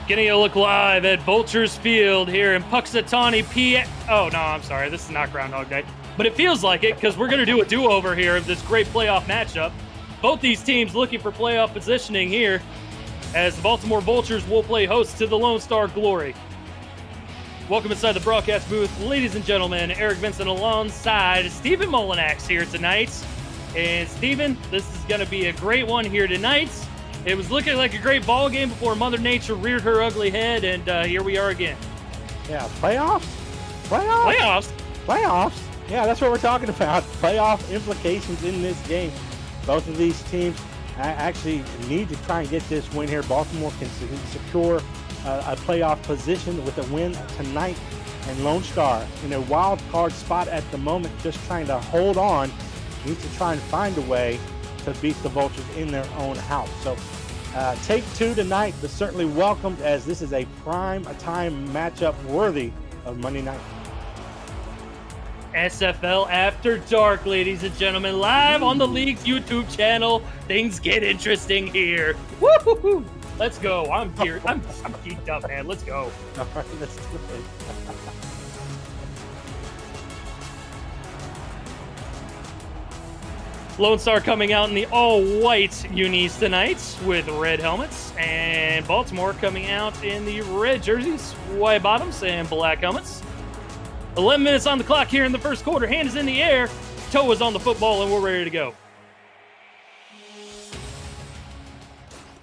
Getting a look live at Vultures Field here in Puxatawny, PA. Oh, no, I'm sorry. This is not Groundhog Day. But it feels like it because we're going to do a do-over here of this great playoff matchup. Both these teams looking for playoff positioning here as the Baltimore Vultures will play host to the Lone Star Glory. Welcome inside the broadcast booth, ladies and gentlemen. Eric Vincent alongside Stephen Molinax here tonight. And Stephen, this is going to be a great one here tonight. It was looking like a great ball game before Mother Nature reared her ugly head, and here we are again. Yeah, playoffs? Yeah, that's what we're talking about. Playoff implications in this game. Both of these teams actually need to try and get this win here. Baltimore can secure a playoff position with a win tonight, and Lone Star in a wild card spot at the moment, just trying to hold on, needs to try and find a way to beat the Vultures in their own house. So take two tonight, but certainly welcomed, as this is a prime time matchup worthy of Monday night. SFL After Dark, ladies and gentlemen, live on the league's YouTube channel. Things get interesting here. Woo-hoo-hoo. Let's go. I'm here. I'm geeked up, man. Let's go. All right, let's do it. Lone Star coming out in the all-white unis tonight with red helmets, and Baltimore coming out in the red jerseys, white bottoms, and black helmets. 11 minutes on the clock here in the first quarter. Hand is in the air, toe is on the football, and we're ready to go.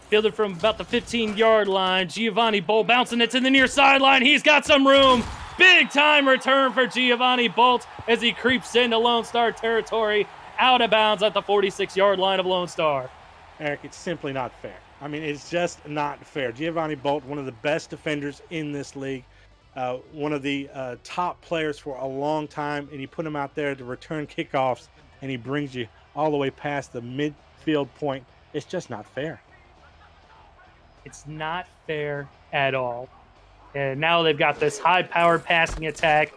Fielded from about the 15-yard line. Giovanni Bolt bouncing it to the near sideline. He's got some room. Big-time return for Giovanni Bolt as he creeps into Lone Star territory, out of bounds at the 46-yard line of Lone Star. Eric, it's simply not fair. I mean, it's just not fair. Giovanni Bolt, one of the best defenders in this league, one of the top players for a long time, and you put him out there to return kickoffs, and he brings you all the way past the midfield point. It's just not fair. It's not fair at all. And now they've got this high-powered passing attack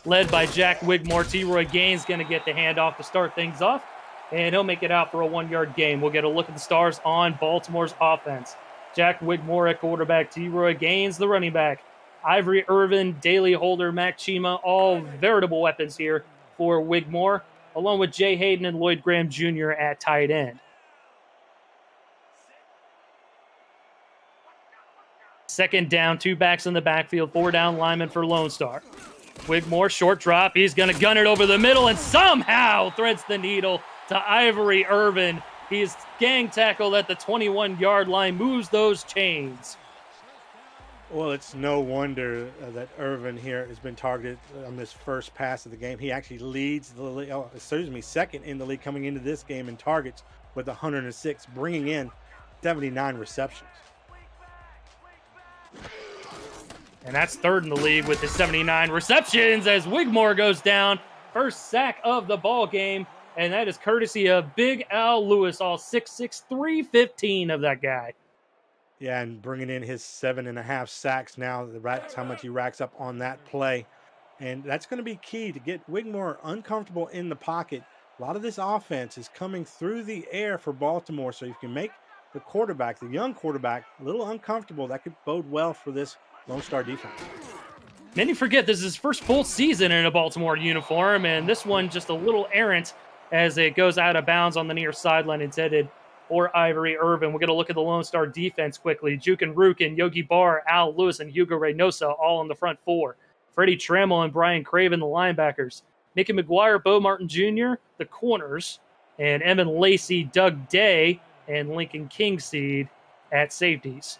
led by Jack Wigmore. T-Roy Gaines going to get the handoff to start things off, and he'll make it out for a 1-yard gain. We'll get a look at the Stars on Baltimore's offense. Jack Wigmore at quarterback, T-Roy Gaines the running back, Ivory Irvin, Daley Holder, Mac Chima, all veritable weapons here for Wigmore, along with Jay Hayden and Lloyd Graham Jr. at tight end. Second down, two backs in the backfield, 4 down linemen for Lone Star. Wigmore, short drop. He's going to gun it over the middle and somehow threads the needle to Ivory Irvin. He's gang tackled at the 21-yard line, moves those chains. Well, it's no wonder that Irvin here has been targeted on this first pass of the game. He actually leads the league, second in the league coming into this game in targets with 106, bringing in 79 receptions. And that's third in the league with his 79 receptions as Wigmore goes down. First sack of the ball game, and that is courtesy of Big Al Lewis, all 6'6", 315 of that guy. Yeah, and bringing in his 7.5 sacks now. That's how much he racks up on that play. And that's going to be key to get Wigmore uncomfortable in the pocket. A lot of this offense is coming through the air for Baltimore, so you can make the quarterback, the young quarterback, a little uncomfortable. That could bode well for this Lone Star defense. Many forget this is his first full season in a Baltimore uniform, and this one just a little errant as it goes out of bounds on the near sideline intended for Ivory Irvin. We're going to look at the Lone Star defense quickly. Jukin Rukin, Yogi Barr, Al Lewis, and Hugo Reynosa all in the front four. Freddie Trammell and Brian Craven, the linebackers. Mickey McGuire, Bo Martin Jr., the corners, and Evan Lacey, Doug Day, and Lincoln Kingseed at safeties.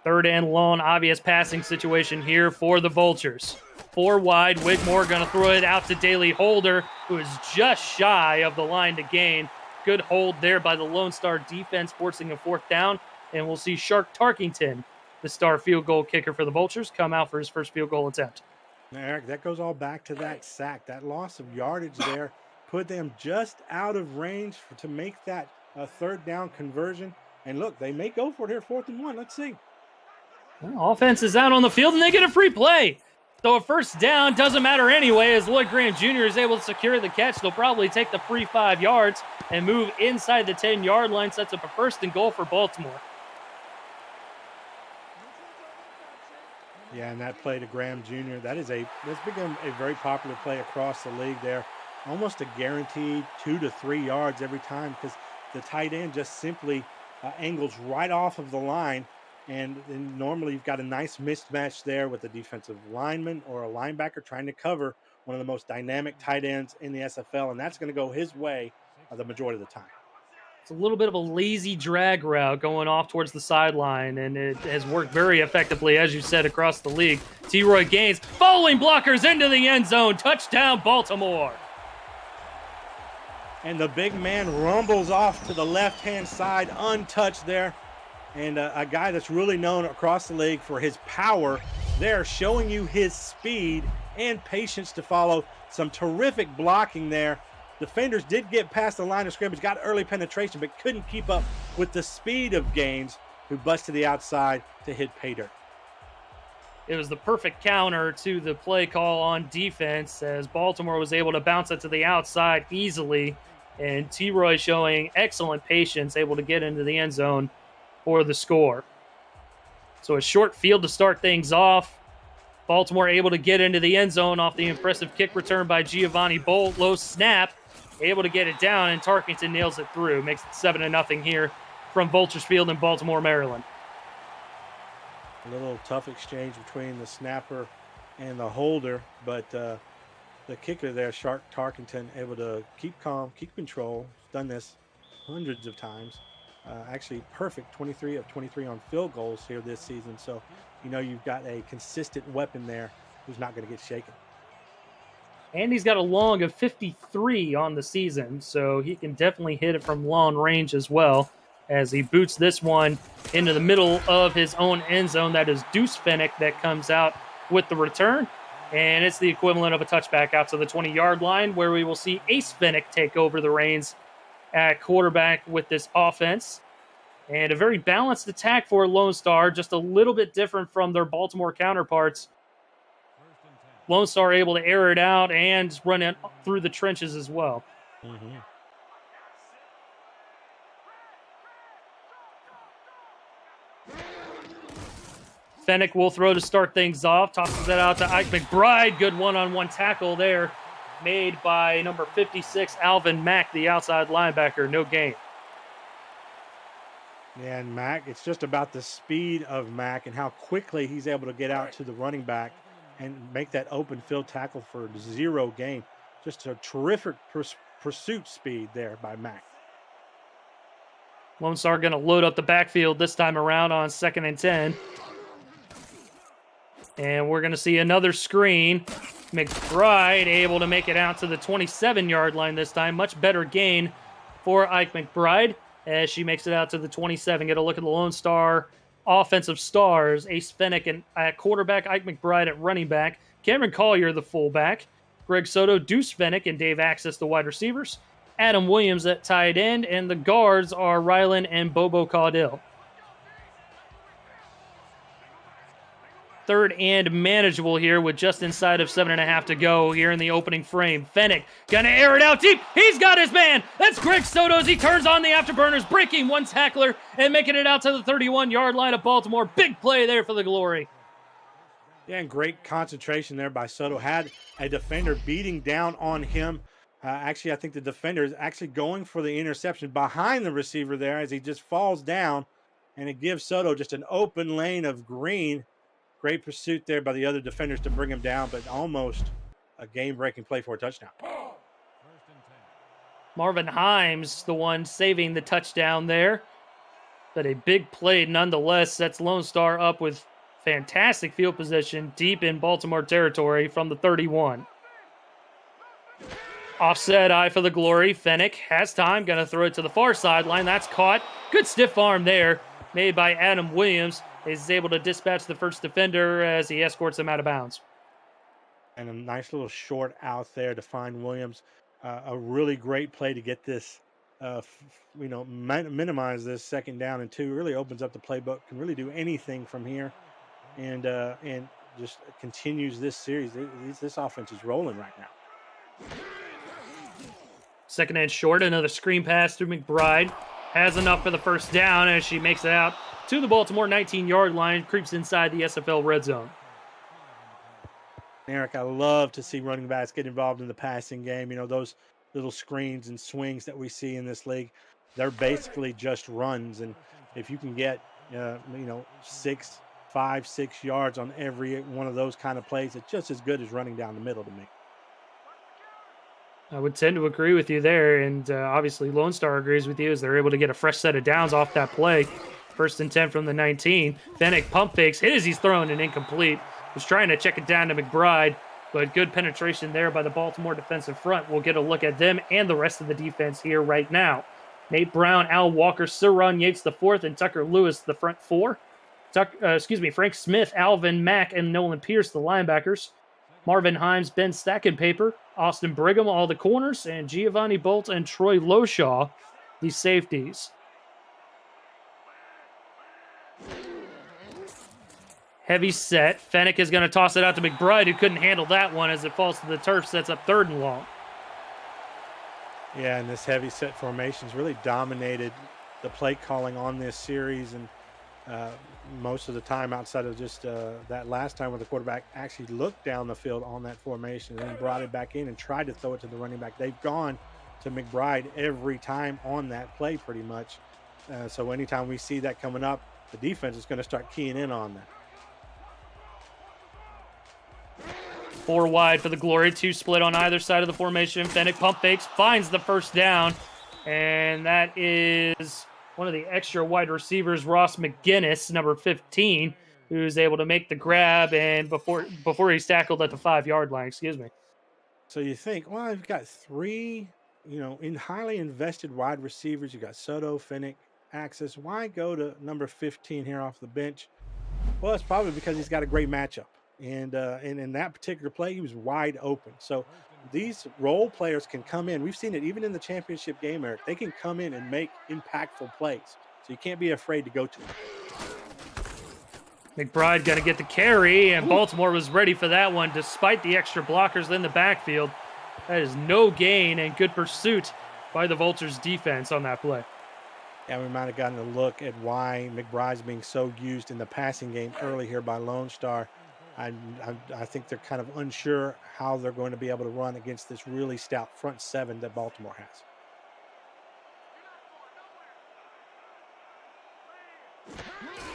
Third and long, obvious passing situation here for the Vultures. 4 wide, Wigmore going to throw it out to Daley Holder, who is just shy of the line to gain. Good hold there by the Lone Star defense, forcing a 4th down. And we'll see Shark Tarkington, the star field goal kicker for the Vultures, come out for his first field goal attempt. Eric, that goes all back to that sack. That loss of yardage there put them just out of range to make that 3rd down conversion. And look, they may go for it here, 4th and 1. Let's see. Well, offense is out on the field, and they get a free play. So a first down doesn't matter anyway, as Lloyd Graham Jr. is able to secure the catch. They'll probably take the free 5 yards and move inside the 10-yard line, sets up a 1st and goal for Baltimore. Yeah, and that play to Graham Jr., that's become a very popular play across the league there. Almost a guaranteed 2 to 3 yards every time because the tight end just simply angles right off of the line. And then normally you've got a nice mismatch there with a defensive lineman or a linebacker trying to cover one of the most dynamic tight ends in the SFL. And that's going to go his way the majority of the time. It's a little bit of a lazy drag route going off towards the sideline, and it has worked very effectively, as you said, across the league. T-Roy Gaines following blockers into the end zone. Touchdown, Baltimore. And the big man rumbles off to the left-hand side, untouched there. And a guy that's really known across the league for his power there, showing you his speed and patience to follow. Some terrific blocking there. Defenders did get past the line of scrimmage, got early penetration, but couldn't keep up with the speed of Gaines, who busted the outside to hit pay dirt. It was the perfect counter to the play call on defense as Baltimore was able to bounce it to the outside easily, and T-Roy showing excellent patience, able to get into the end zone for the score. So a short field to start things off. Baltimore able to get into the end zone off the impressive kick return by Giovanni Bolt. Low snap, able to get it down, and Tarkington nails it through. Makes it 7-0 here from Vultures Field in Baltimore, Maryland. A little tough exchange between the snapper and the holder, but the kicker there, Shark Tarkington, able to keep calm, keep control. He's done this hundreds of times. Actually perfect, 23 of 23 on field goals here this season. So, you know, you've got a consistent weapon there who's not going to get shaken. And he's got a long of 53 on the season, so he can definitely hit it from long range as well as he boots this one into the middle of his own end zone. That is Deuce Fennick that comes out with the return, and it's the equivalent of a touchback out to the 20-yard line where we will see Ace Fennick take over the reins at quarterback with this offense. And a very balanced attack for Lone Star, just a little bit different from their Baltimore counterparts. Lone Star able to air it out and run it through the trenches as well. Mm-hmm. Fennick will throw to start things off. Tosses that out to Ike McBride. Good one-on-one tackle there made by number 56, Alvin Mack, the outside linebacker. No gain. Yeah, and Mack, it's just about the speed of Mack and how quickly he's able to get out to the running back and make that open field tackle for 0 gain. Just a terrific pursuit speed there by Mack. Lone Star going to load up the backfield this time around on 2nd and 10. And we're going to see another screen. McBride able to make it out to the 27-yard line this time. Much better gain for Ike McBride as she makes it out to the 27. Get a look at the Lone Star offensive stars. Ace Fennick at quarterback, Ike McBride at running back, Cameron Collier the fullback, Greg Soto, Deuce Fennick, and Dave Axis the wide receivers, Adam Williams at tight end, and the guards are Rylan and Bobo Caudill. 3rd and manageable here with just inside of 7.5 to go here in the opening frame. Fennick gonna air it out deep. He's got his man. That's Greg Soto as he turns on the afterburners, breaking one tackler and making it out to the 31-yard line of Baltimore. Big play there for the Glory. Yeah, and great concentration there by Soto. Had a defender beating down on him. Actually, I think the defender is actually going for the interception behind the receiver there as he just falls down, and it gives Soto just an open lane of green. Great pursuit there by the other defenders to bring him down, but almost a game-breaking play for a touchdown. Marvin Himes, the one saving the touchdown there. But a big play nonetheless sets Lone Star up with fantastic field position deep in Baltimore territory from the 31. Offset eye for the Glory. Fennick has time, going to throw it to the far sideline. That's caught. Good stiff arm there made by Adam Williams. Is able to dispatch the first defender as he escorts him out of bounds. And a nice little short out there to find Williams. A really great play to get this, minimize this 2nd down and 2. Really opens up the playbook. Can really do anything from here, and just continues this series. This offense is rolling right now. 2nd and short. Another screen pass through McBride. Has enough for the first down as she makes it out to the Baltimore 19-yard line, creeps inside the SFL red zone. Eric, I love to see running backs get involved in the passing game. You know, those little screens and swings that we see in this league, they're basically just runs. And if you can get, 5, 6 yards on every one of those kind of plays, it's just as good as running down the middle to me. I would tend to agree with you there, and obviously Lone Star agrees with you as they're able to get a fresh set of downs off that play. 1st and 10 from the 19. Fennec pump fakes, hit as he's throwing an incomplete. Was trying to check it down to McBride, but good penetration there by the Baltimore defensive front. We'll get a look at them and the rest of the defense here right now. Nate Brown, Al Walker, Ciron Yates the fourth, and Tucker Lewis the front four. Frank Smith, Alvin Mack, and Nolan Pierce the linebackers. Marvin Himes, Ben Stackenpaper, Austin Brigham, all the corners, and Giovanni Bolt and Troy Loshaw, the safeties. Heavy set. Fennec is going to toss it out to McBride, who couldn't handle that one as it falls to the turf, sets up 3rd and long. Yeah, and this heavy set formations really dominated the play calling on this series, and most of the time outside of just that last time when the quarterback actually looked down the field on that formation and then brought it back in and tried to throw it to the running back. They've gone to McBride every time on that play pretty much. So anytime we see that coming up, the defense is going to start keying in on that. 4 wide for the Glory, 2 split on either side of the formation. Fennec pump fakes, finds the 1st down, and that is one of the extra wide receivers, Ross McGinnis, number 15, who's able to make the grab and before he's tackled at the 5-yard line. So you think, well, I've got 3, in highly invested wide receivers. You got Soto, Fennec, Axis. Why go to number 15 here off the bench? Well, it's probably because he's got a great matchup. And in that particular play, he was wide open. So these role players can come in. We've seen it even in the championship game, Eric. They can come in and make impactful plays. So you can't be afraid to go to them. McBride going to get the carry, and Baltimore was ready for that one despite the extra blockers in the backfield. That is no gain and good pursuit by the Vultures defense on that play. Yeah, we might have gotten a look at why McBride's being so used in the passing game early here by Lone Star. I think they're kind of unsure how they're going to be able to run against this really stout front 7 that Baltimore has.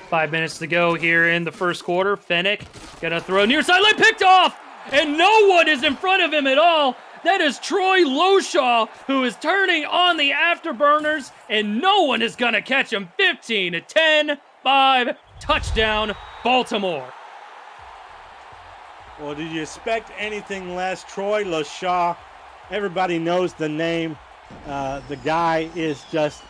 Five minutes to go here in the first quarter. Fennec gonna throw near sideline, picked off, and no one is in front of him at all. That is Troy Loshaw, who is turning on the afterburners, and no one is gonna catch him. 15-10, 5, touchdown, Baltimore. Well, did you expect anything less? Troy Loshaw, everybody knows the name. The guy is just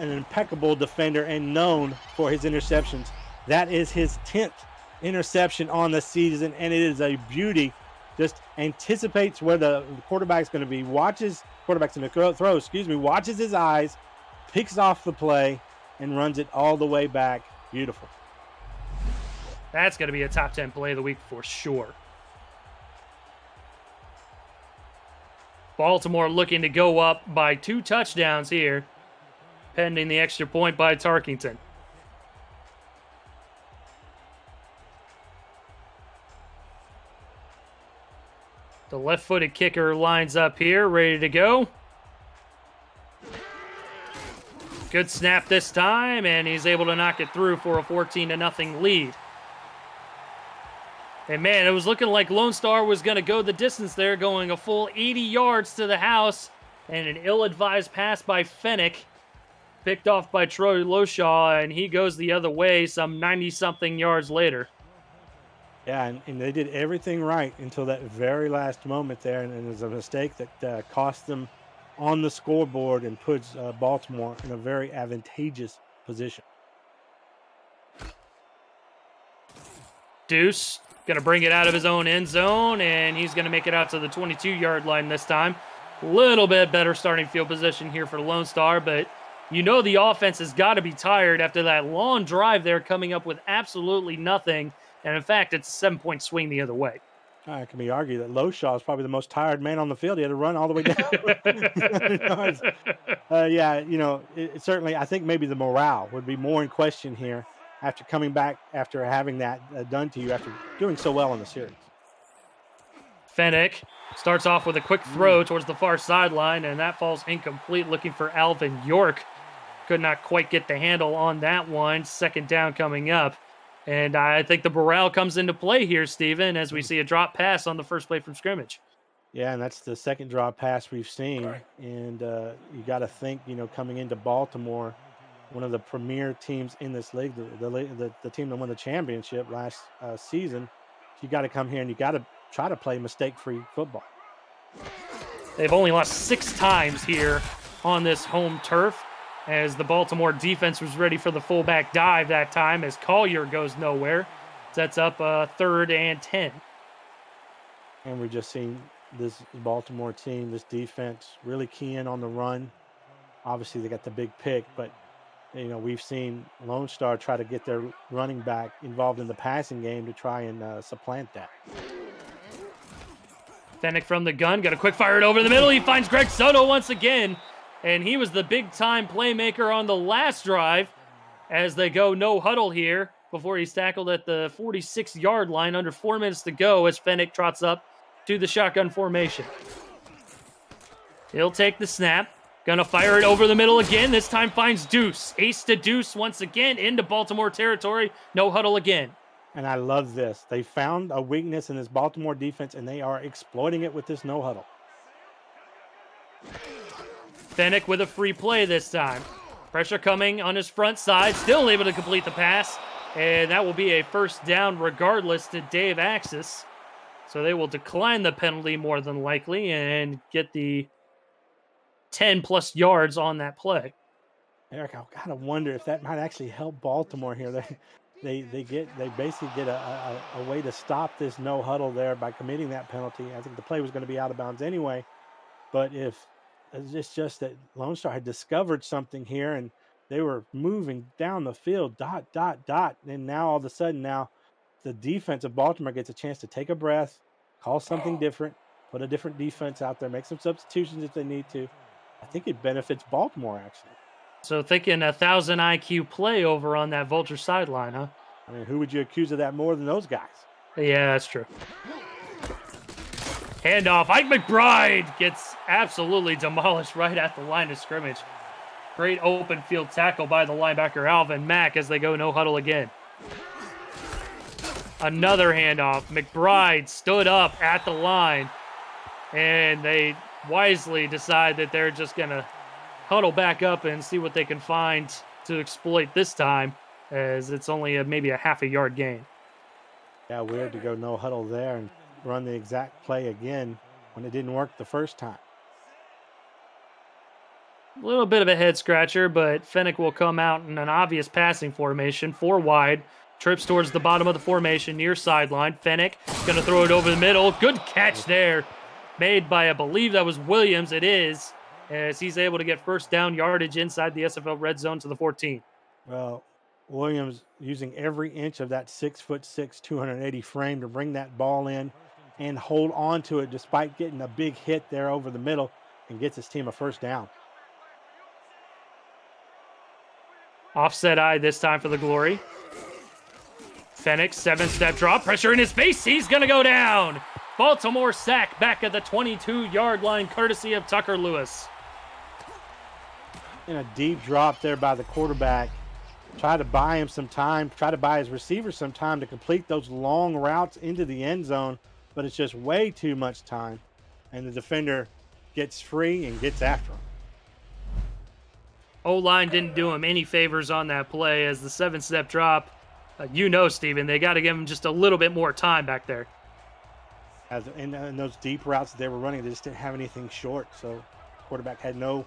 an impeccable defender and known for his interceptions. That is his 10th interception on the season, and it is a beauty. Just anticipates where the quarterback's going to be, watches his eyes, picks off the play, and runs it all the way back. Beautiful. That's going to be a top 10 play of the week for sure. Baltimore looking to go up by 2 touchdowns here, pending the extra point by Tarkington. The left-footed kicker lines up here, ready to go. Good snap this time, and he's able to knock it through for a 14-0 lead. And man, it was looking like Lone Star was going to go the distance there, going a full 80 yards to the house, and an ill-advised pass by Fennec, picked off by Troy Loshaw, and he goes the other way some 90-something yards later. Yeah, and they did everything right until that very last moment there, and it was a mistake that cost them on the scoreboard and puts Baltimore in a very advantageous position. Deuce going to bring it out of his own end zone, and he's going to make it out to the 22-yard line this time. A little bit better starting field position here for Lone Star, but you know the offense has got to be tired after that long drive there, coming up with absolutely nothing. And in fact, it's a 7-point swing the other way. It can be argued that Loshaw is probably the most tired man on the field. He had to run all the way down. It certainly, I think maybe the morale would be more in question here after coming back, after having that done to you, after doing so well in the series. Fennec starts off with a quick throw towards the far sideline, and that falls incomplete, looking for Alvin York. Could not quite get the handle on that one. Second down coming up. And I think the morale comes into play here, Steven, as we see a drop pass on the first play from scrimmage. Yeah, and that's the second drop pass we've seen. And you got to think, coming into Baltimore, one of the premier teams in this league, the team that won the championship last season, you got to come here and you got to try to play mistake-free football. They've only lost 6 times here on this home turf, as the Baltimore defense was ready for the fullback dive that time, as Collier goes nowhere. Sets up a 3rd and 10. And we're just seeing this Baltimore team, this defense, really key in on the run. Obviously, they got the big pick, but we've seen Lone Star try to get their running back involved in the passing game to try and supplant that. Fennec from the gun, got a quick fire it over the middle. He finds Greg Soto once again, and he was the big-time playmaker on the last drive as they go no huddle here before he's tackled at the 46-yard line under 4 minutes to go as Fennec trots up to the shotgun formation. He'll take the snap. Gonna fire it over the middle again. This time finds Deuce. Ace to Deuce once again into Baltimore territory. No huddle again. And I love this. They found a weakness in this Baltimore defense, and they are exploiting it with this no huddle. Fennec with a free play this time. Pressure coming on his front side. Still able to complete the pass. And that will be a first down regardless to Dave Axis. So they will decline the penalty more than likely and get the 10-plus yards on that play. Eric, I kind of wonder if that might actually help Baltimore here. They basically get a way to stop this no huddle there by committing that penalty. I think the play was going to be out of bounds anyway. But if it's just that Lone Star had discovered something here and they were moving down the field, dot. And now all of a sudden the defense of Baltimore gets a chance to take a breath, call something different, put a different defense out there, make some substitutions if they need to. I think it benefits Baltimore, actually. So thinking 1,000 IQ play over on that Vulture sideline, huh? I mean, who would you accuse of that more than those guys? Yeah, that's true. Handoff. Ike McBride gets absolutely demolished right at the line of scrimmage. Great open field tackle by the linebacker Alvin Mack as they go no huddle again. Another handoff. McBride stood up at the line, and they wisely decide that they're just going to huddle back up and see what they can find to exploit this time, as it's only maybe a half a yard gain. Yeah, weird to go no huddle there and run the exact play again when it didn't work the first time. A little bit of a head scratcher, but Fennec will come out in an obvious passing formation, 4 wide, trips towards the bottom of the formation near sideline. Fennec going to throw it over the middle. Good catch there, made by, I believe that was Williams. It is, as he's able to get first down yardage inside the SFL red zone to the 14. Well, Williams using every inch of that 6'6", 280 frame to bring that ball in and hold on to it despite getting a big hit there over the middle, and gets his team a first down. Offset eye this time for the Glory. Fennec, 7-step drop, pressure in his face. He's going to go down. Baltimore sack back at the 22-yard line, courtesy of Tucker Lewis. In a deep drop there by the quarterback. Try to buy him some time, try to buy his receiver some time to complete those long routes into the end zone, but it's just way too much time. And the defender gets free and gets after him. O-line didn't do him any favors on that play as the 7-step drop. Steven, they got to give him just a little bit more time back there. In those deep routes that they were running, they just didn't have anything short, so the quarterback had no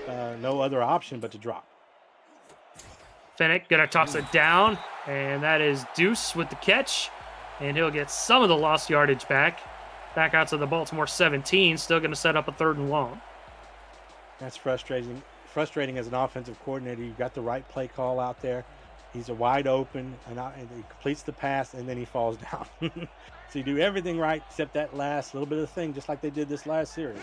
other option but to drop. Fennec going to toss it down, and that is Deuce with the catch, and he'll get some of the lost yardage back out to the Baltimore 17, still going to set up a 3rd and long. That's frustrating as an offensive coordinator. You've got the right play call out there. He's a wide open, and he completes the pass, and then he falls down. So you do everything right except that last little bit of thing, just like they did this last series.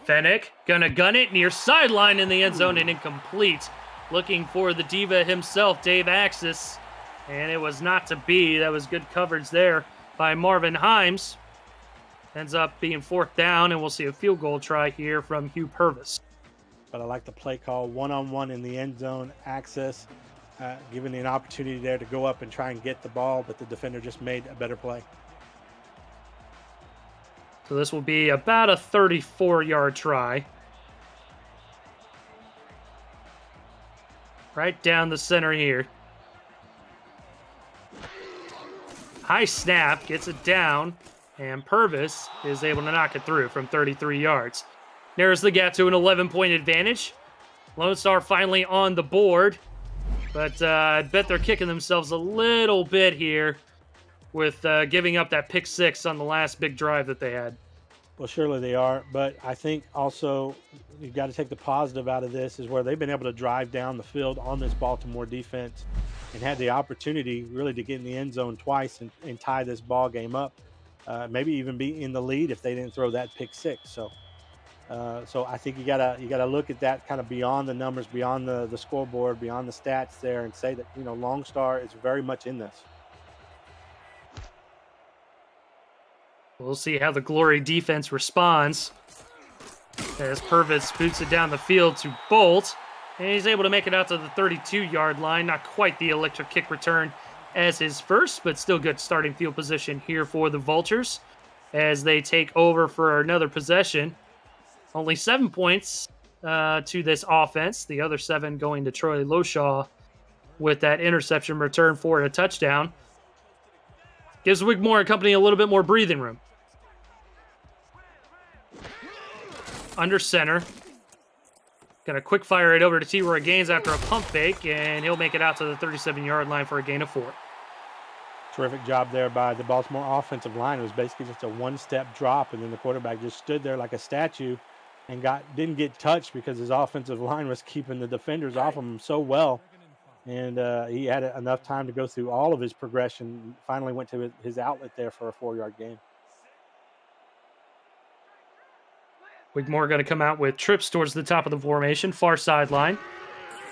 Fennec gonna gun it near sideline in the end zone and incomplete. Looking for the diva himself, Dave Axis, and it was not to be. That was good coverage there by Marvin Himes. Ends up being 4th down, and we'll see a field goal try here from Hugh Purvis. But I like the play call, one-on-one in the end zone access, giving an opportunity there to go up and try and get the ball, but the defender just made a better play. So this will be about a 34-yard try. Right down the center here. High snap, gets it down, and Purvis is able to knock it through from 33 yards. Narrows the gap to an 11-point advantage. Lone Star finally on the board, but I bet they're kicking themselves a little bit here with giving up that pick 6 on the last big drive that they had. Well, surely they are, but I think also you've got to take the positive out of this is where they've been able to drive down the field on this Baltimore defense and had the opportunity really to get in the end zone twice and tie this ball game up, maybe even be in the lead if they didn't throw that pick 6. So I think you gotta look at that kind of beyond the numbers, beyond the scoreboard, beyond the stats there, and say that Lone Star is very much in this. We'll see how the Glory defense responds as Purvis boots it down the field to Bolt, and he's able to make it out to the 32-yard line. Not quite the electric kick return as his first, but still good starting field position here for the Vultures as they take over for another possession. Only 7 points to this offense. The other 7 going to Troy Loshaw with that interception return for a touchdown. Gives Wigmore and company a little bit more breathing room. Under center. Gonna quick fire it over to T-Roy Gaines after a pump fake, and he'll make it out to the 37-yard line for a gain of 4. Terrific job there by the Baltimore offensive line. It was basically just a one-step drop, and then the quarterback just stood there like a statue and didn't get touched because his offensive line was keeping the defenders off of him so well. And he had enough time to go through all of his progression. Finally went to his outlet there for a 4-yard gain. Wigmore going to come out with trips towards the top of the formation, far sideline.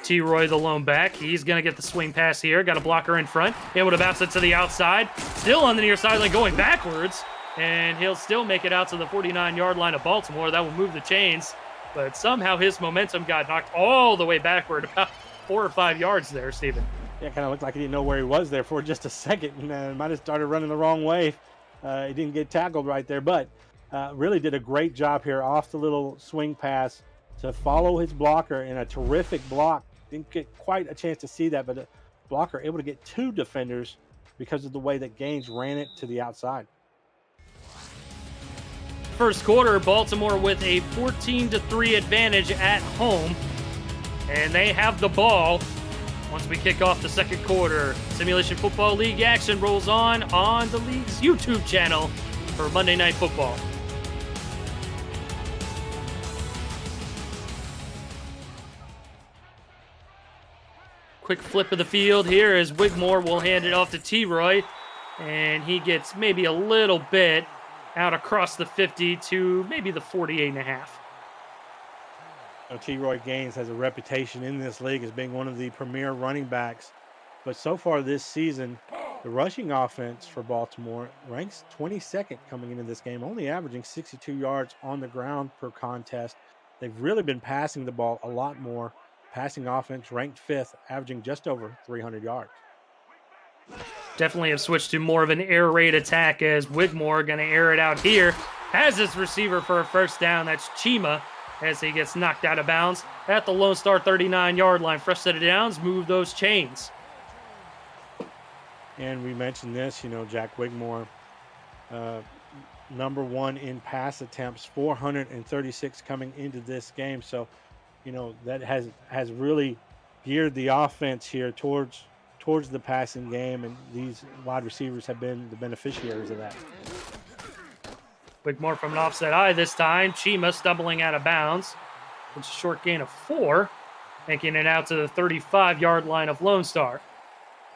T-Roy, the lone back. He's going to get the swing pass here. Got a blocker in front. Able to bounce it to the outside. Still on the near sideline going backwards. And he'll still make it out to the 49-yard line of Baltimore. That will move the chains. But somehow his momentum got knocked all the way backward, about 4 or 5 yards there, Stephen. Yeah, it kind of looked like he didn't know where he was there for just a second. And might have started running the wrong way. He didn't get tackled right there. But really did a great job here off the little swing pass to follow his blocker in a terrific block. Didn't get quite a chance to see that, but the blocker able to get 2 defenders because of the way that Gaines ran it to the outside. First quarter, Baltimore with a 14-3 advantage at home, and they have the ball once we kick off the second quarter. Simulation Football League action rolls on the league's YouTube channel for Monday Night Football. Quick flip of the field here as Wigmore will hand it off to T-Roy, and he gets maybe a little bit out across the 50 to maybe the 48.5. T-Roy Gaines has a reputation in this league as being one of the premier running backs, but so far this season, the rushing offense for Baltimore ranks 22nd coming into this game, only averaging 62 yards on the ground per contest. They've really been passing the ball a lot more. Passing offense ranked 5th, averaging just over 300 yards. Definitely have switched to more of an air raid attack as Wigmore going to air it out here. Has his receiver for a first down. That's Chima as he gets knocked out of bounds at the Lone Star 39-yard line. Fresh set of downs, move those chains. And we mentioned this, Jack Wigmore, number 1 in pass attempts, 436 coming into this game. So, that has really geared the offense here towards the passing game, and these wide receivers have been the beneficiaries of that. Wigmore from an offset eye this time. Chima stumbling out of bounds. It's a short gain of 4, making it out to the 35-yard line of Lone Star.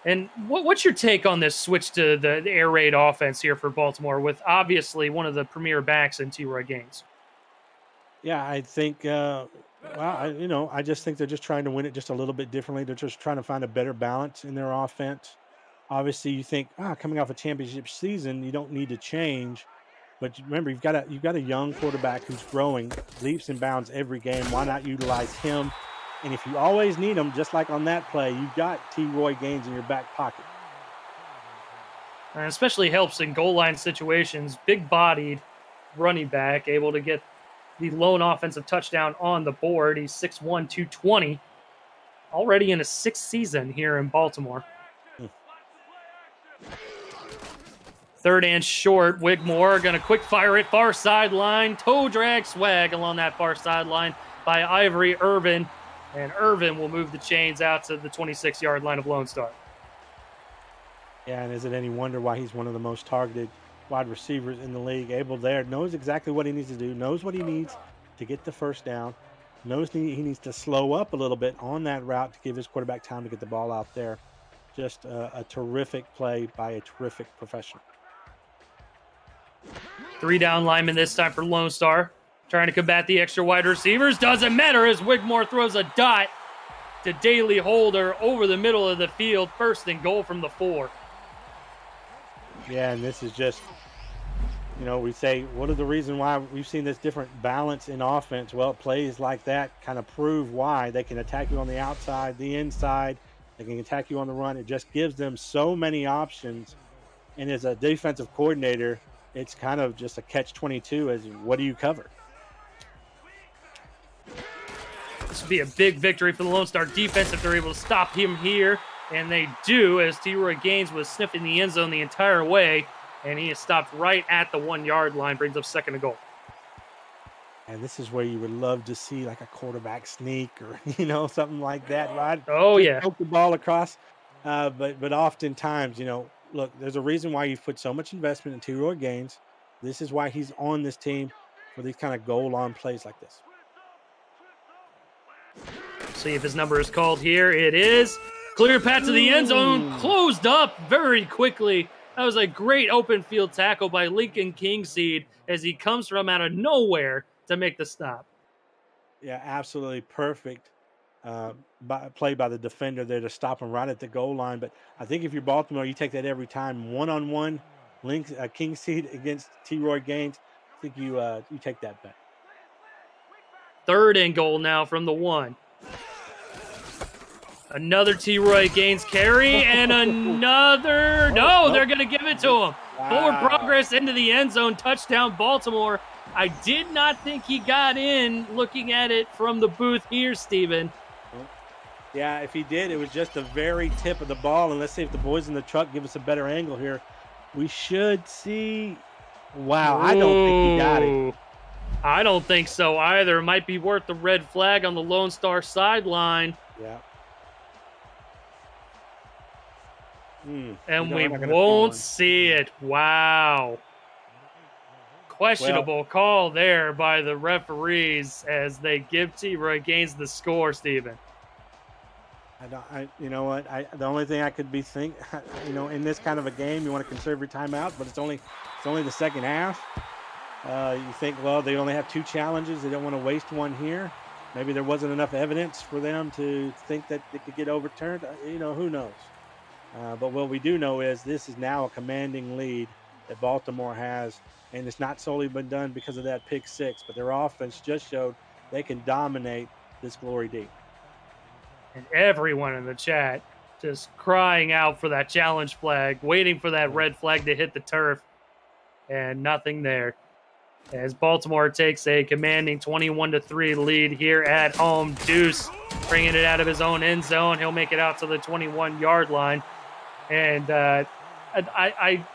And what's your take on this switch to the air raid offense here for Baltimore with obviously one of the premier backs in T-Roy Gaines? Yeah, I think I just think they're just trying to win it just a little bit differently. They're just trying to find a better balance in their offense. Obviously, you think, coming off a championship season, you don't need to change. But remember, you've got a young quarterback who's growing leaps and bounds every game. Why not utilize him? And if you always need him, just like on that play, you've got T. Roy Gaines in your back pocket. And especially helps in goal line situations. Big-bodied running back, able to get the lone offensive touchdown on the board. He's 6'1", 220, already in his 6th season here in Baltimore. Third and short. Wigmore going to quick fire it far sideline. Toe drag swag along that far sideline by Ivory Irvin. And Irvin will move the chains out to the 26-yard line of Lone Star. Yeah, and is it any wonder why he's one of the most targeted wide receivers in the league? Abel there knows exactly what he needs to do, knows what he needs to get the first down, knows he needs to slow up a little bit on that route to give his quarterback time to get the ball out there. Just a terrific play by a terrific professional. 3 down linemen this time for Lone Star. Trying to combat the extra wide receivers. Doesn't matter as Wigmore throws a dot to Daly Holder over the middle of the field. First and goal from the 4. Yeah, and this is just, we say, what are the reason why we've seen this different balance in offense? Well, plays like that kind of prove why they can attack you on the outside, the inside. They can attack you on the run. It just gives them so many options. And as a defensive coordinator, it's kind of just a catch-22 as what do you cover? This would be a big victory for the Lone Star defense if they're able to stop him here. And they do, as T. Roy Gaines was sniffing the end zone the entire way. And he is stopped right at the 1-yard line, brings up second and goal. And this is where you would love to see like a quarterback sneak or, something like that, right? Oh, Just yeah. poke the ball across. But oftentimes, look, there's a reason why you've put so much investment in T. Roy Gaines. This is why he's on this team for these kind of goal-line plays like this. See if his number is called here. It is. Clear path to the end zone. Closed up very quickly. That was a great open field tackle by Lincoln Kingseed as he comes from out of nowhere to make the stop. Yeah, absolutely perfect play by the defender there to stop him right at the goal line. But I think if you're Baltimore, you take that every time. One-on-one, Kingseed against T. Roy Gaines. I think you take that bet. Third and goal now from the 1. Another T. Roy Gaines carry and another. No, they're going to give it to him. Wow. Forward progress into the end zone. Touchdown, Baltimore. I did not think he got in looking at it from the booth here, Steven. Yeah, if he did, it was just the very tip of the ball. And let's see if the boys in the truck give us a better angle here. We should see. Wow, I don't think he got it. I don't think so either. It might be worth the red flag on the Lone Star sideline. Yeah. And we won't see it. Wow. Questionable call there by the referees as they give T. Roy Gaines the score, Steven. You know what? The only thing I could be in this kind of a game, you want to conserve your timeout, but it's only the second half. You think, well, they only have 2 challenges. They don't want to waste one here. Maybe there wasn't enough evidence for them to think that it could get overturned. Who knows? But what we do know is this is now a commanding lead that Baltimore has, and it's not solely been done because of that pick 6, but their offense just showed they can dominate this Glory D. And everyone in the chat just crying out for that challenge flag, waiting for that red flag to hit the turf, and nothing there. As Baltimore takes a commanding 21-3 lead here at home. Deuce bringing it out of his own end zone. He'll make it out to the 21-yard line. And I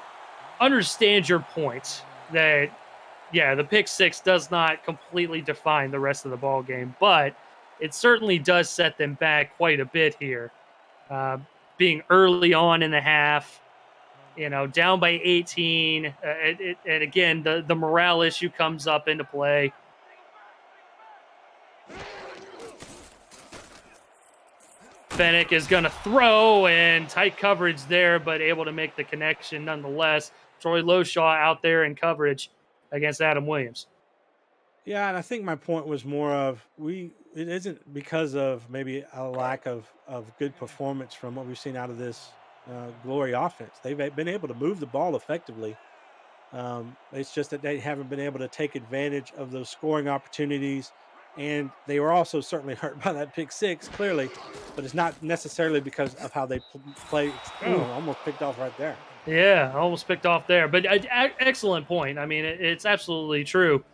understand your point that, the pick 6 does not completely define the rest of the ball game, but it certainly does set them back quite a bit here. Being early on in the half, down by 18. And again, the morale issue comes up into play. Fennec is going to throw, and tight coverage there, but able to make the connection nonetheless. Troy Loshaw out there in coverage against Adam Williams. Yeah, and I think my point was more of it isn't because of maybe a lack of good performance from what we've seen out of this Glory offense. They've been able to move the ball effectively. It's just that they haven't been able to take advantage of those scoring opportunities. And they were also certainly hurt by that pick six, clearly, but it's not necessarily because of how they play. Ooh. Almost picked off right there. Yeah, almost picked off there. But excellent point. I mean, it's absolutely true.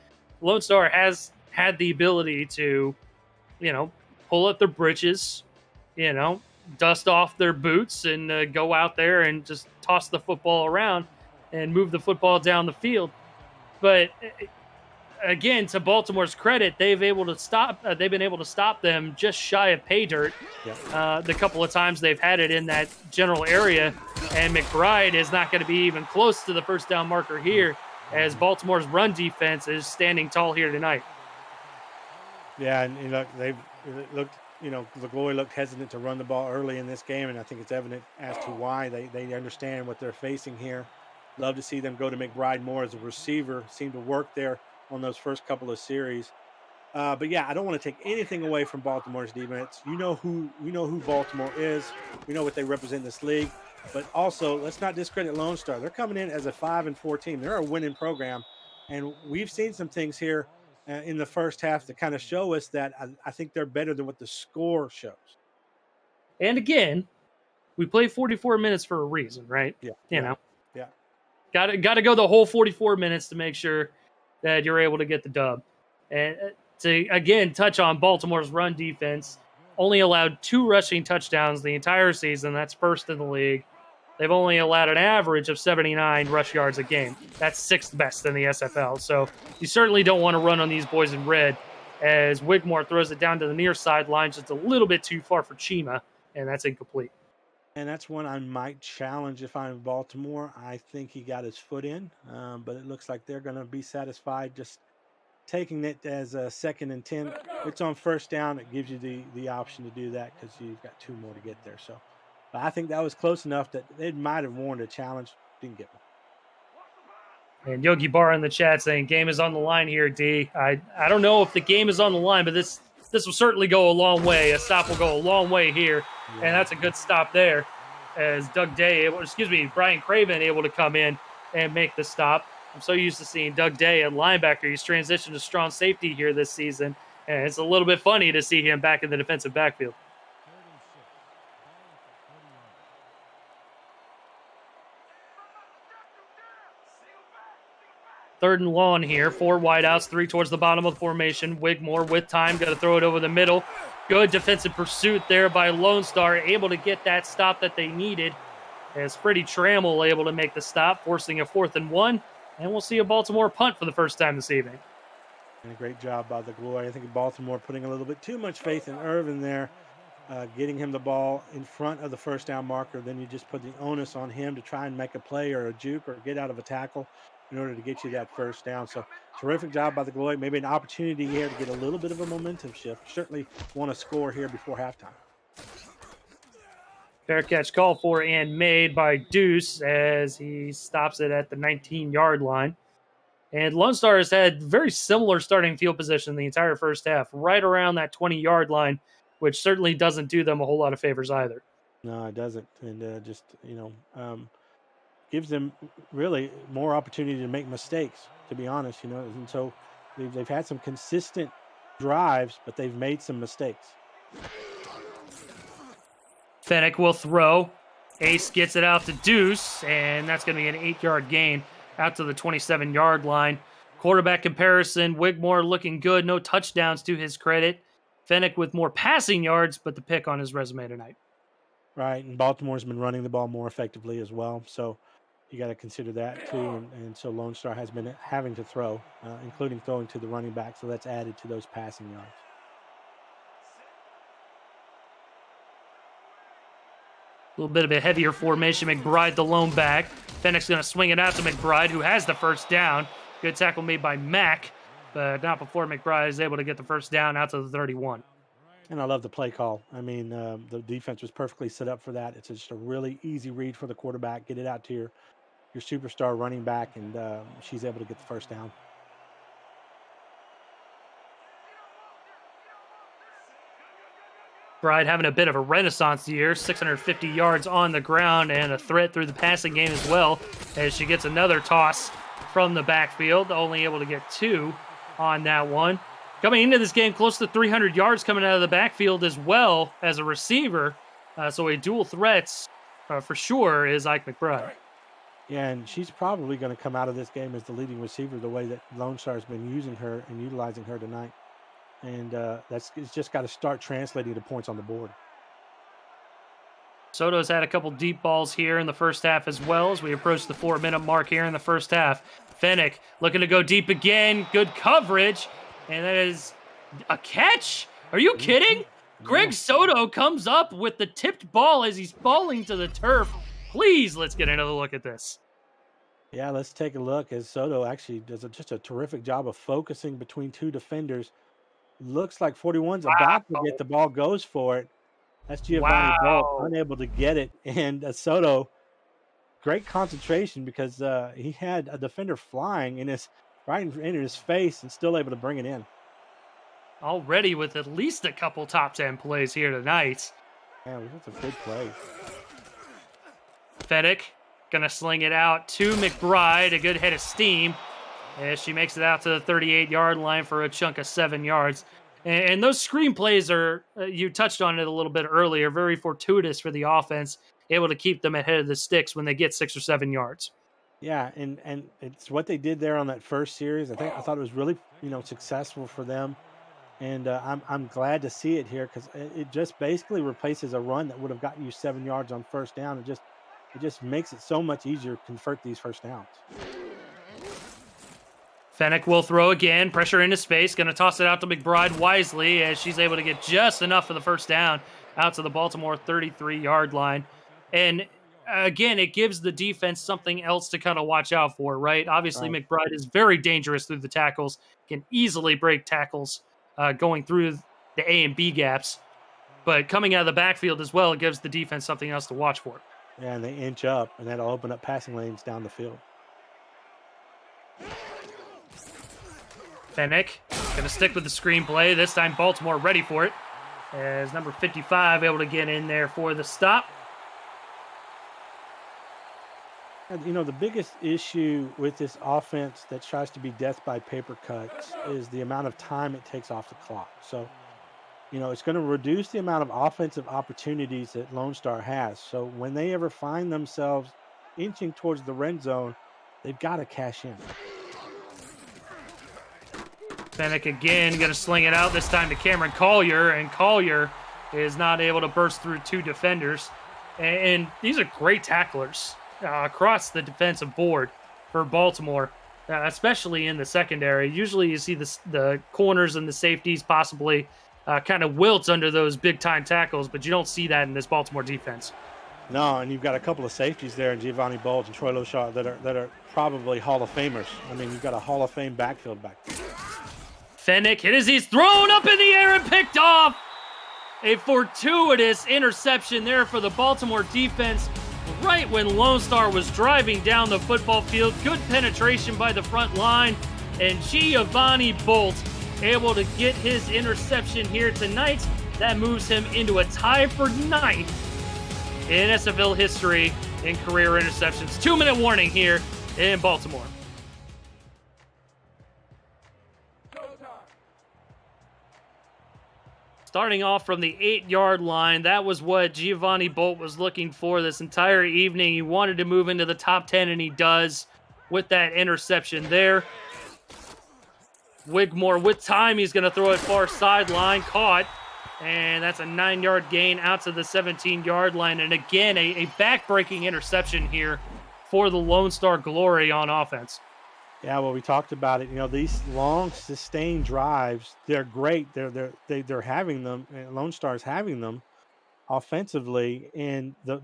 Lone Star has had the ability to, pull up their britches, you know, dust off their boots and go out there and just toss the football around and move the football down the field. But again, to Baltimore's credit, they've been able to stop them just shy of pay dirt. Yep. The couple of times they've had it in that general area, and McBride is not going to be even close to the first down marker here, as Baltimore's run defense is standing tall here tonight. Yeah, and look, the Glory looked hesitant to run the ball early in this game, and I think it's evident as to why. They understand what they're facing here. Love to see them go to McBride more as a receiver. Seemed to work there on those first couple of series. But yeah, I don't want to take anything away from Baltimore's defense. We know who Baltimore is. We know what they represent in this league. But also, let's not discredit Lone Star. They're coming in as a 5-4 team. They're a winning program, and we've seen some things here in the first half to kind of show us that I think they're better than what the score shows. And again, we play 44 minutes for a reason, right? Yeah. Yeah. Got to go the whole 44 minutes to make sure that you're able to get the dub. And to again touch on Baltimore's run defense, only allowed 2 rushing touchdowns the entire season. That's first in the league. They've only allowed an average of 79 rush yards a game. That's 6th best in the SFL. So you certainly don't want to run on these boys in red, as Wigmore throws it down to the near sideline, just a little bit too far for Chima, and that's incomplete. And that's one I might challenge if I'm Baltimore. I think he got his foot in, but it looks like they're going to be satisfied just taking it as a 2nd and 10. It's on first down. It gives you the option to do that because you've got 2 more to get there. So I think that was close enough that it might have warranted a challenge. Didn't get one. And Yogi Bar in the chat saying game is on the line here, D. I don't know if the game is on the line, but this will certainly go a long way. A stop will go a long way here. Yeah. And that's a good stop there, as Brian Craven able to come in and make the stop. I'm so used to seeing Doug Day at linebacker. He's transitioned to strong safety here this season, and it's a little bit funny to see him back in the defensive backfield. Third and long here. 4 wideouts, 3 towards the bottom of the formation. Wigmore with time, got to throw it over the middle. Good defensive pursuit there by Lone Star, able to get that stop that they needed. As Freddie Trammell able to make the stop, forcing a 4th and 1. And we'll see a Baltimore punt for the first time this evening. And a great job by the Glory. I think Baltimore putting a little bit too much faith in Irvin there, getting him the ball in front of the first down marker. Then you just put the onus on him to try and make a play or a juke or get out of a tackle in order to get you that first down. So terrific job by the Glory. Maybe an opportunity here to get a little bit of a momentum shift. Certainly want to score here before halftime. Fair catch called for and made by Deuce as he stops it at the 19-yard line. And Lone Star has had very similar starting field position the entire first half, right around that 20-yard line, which certainly doesn't do them a whole lot of favors either. No, it doesn't. And gives them really more opportunity to make mistakes, to be honest, And so they've had some consistent drives, but they've made some mistakes. Fennec will throw. Ace gets it out to Deuce, and that's going to be an 8-yard gain out to the 27-yard line. Quarterback comparison, Wigmore looking good. No touchdowns to his credit. Fennec with more passing yards, but the pick on his resume tonight. Right, and Baltimore's been running the ball more effectively as well, so you got to consider that too. And so Lone Star has been having to throw, including throwing to the running back, so that's added to those passing yards. A little bit of a heavier formation. McBride, the lone back. Fennec's going to swing it out to McBride, who has the first down. Good tackle made by Mack, but not before McBride is able to get the first down out to the 31. And I love the play call. I mean, the defense was perfectly set up for that. It's just a really easy read for the quarterback. Get it out to your superstar running back, and she's able to get the first down. McBride having a bit of a renaissance year, 650 yards on the ground and a threat through the passing game as well, as she gets another toss from the backfield, only able to get 2 on that one. Coming into this game, close to 300 yards coming out of the backfield as well as a receiver. So a dual threats for sure is Ike McBride. Yeah, and she's probably going to come out of this game as the leading receiver the way that Lone Star has been using her and utilizing her tonight. And it's just got to start translating to points on the board. Soto's had a couple deep balls here in the first half as well as we approach the 4-minute mark here in the first half. Fennec looking to go deep again. Good coverage. And that is a catch. Are you kidding? Greg Soto comes up with the tipped ball as he's falling to the turf. Please, let's get another look at this. Yeah, let's take a look as Soto actually does just a terrific job of focusing between 2 defenders. Looks like 41's about to get the ball, goes for it. That's Giovanni Bolt, unable to get it. And Soto, great concentration because he had a defender flying right in his face and still able to bring it in. Already with at least a couple top 10 plays here tonight. Yeah, that's a good play. Fennec gonna sling it out to McBride, a good head of steam as she makes it out to the 38-yard line for a chunk of 7 yards. And those screen plays are, you touched on it a little bit earlier, very fortuitous for the offense, able to keep them ahead of the sticks when they get 6 or 7 yards. Yeah, and it's what they did there on that first series. I thought it was really successful for them, and I'm glad to see it here because it just basically replaces a run that would have gotten you 7 yards on first down. It just makes it so much easier to convert these first downs. Fennec will throw again, pressure into space, going to toss it out to McBride wisely as she's able to get just enough for the first down out to the Baltimore 33-yard line. And again, it gives the defense something else to kind of watch out for, right? Obviously, right. McBride is very dangerous through the tackles, can easily break tackles going through the A and B gaps. But coming out of the backfield as well, it gives the defense something else to watch for. Yeah, and they inch up, and that'll open up passing lanes down the field. Fennec going to stick with the screenplay. This time Baltimore ready for it as number 55 able to get in there for the stop. The biggest issue with this offense that tries to be death by paper cuts is the amount of time it takes off the clock. So, it's going to reduce the amount of offensive opportunities that Lone Star has. So when they ever find themselves inching towards the red zone, they've got to cash in. Fennec again going to sling it out, this time to Cameron Collier, and Collier is not able to burst through 2 defenders. And these are great tacklers across the defensive board for Baltimore, especially in the secondary. Usually you see the corners and the safeties possibly kind of wilt under those big-time tackles, but you don't see that in this Baltimore defense. No, and you've got a couple of safeties there in Giovanni Bolt and Troy Loshaw that are probably Hall of Famers. I mean, you've got a Hall of Fame backfield back there. Fennec hit as he's thrown up in the air and picked off. A fortuitous interception there for the Baltimore defense right when Lone Star was driving down the football field. Good penetration by the front line, and Giovanni Bolt able to get his interception here tonight. That moves him into a tie for 9th in SFL history in career interceptions. 2-minute warning here in Baltimore. Starting off from the 8-yard line, that was what Giovanni Bolt was looking for this entire evening. He wanted to move into the top 10, and he does with that interception there. Wigmore with time, he's going to throw it far sideline, caught, and that's a 9-yard gain out to the 17-yard line. And again, a back-breaking interception here for the Lone Star Glory on offense. Yeah, well, we talked about it. These long, sustained drives, they're great. They're having them. Lone Star's having them offensively,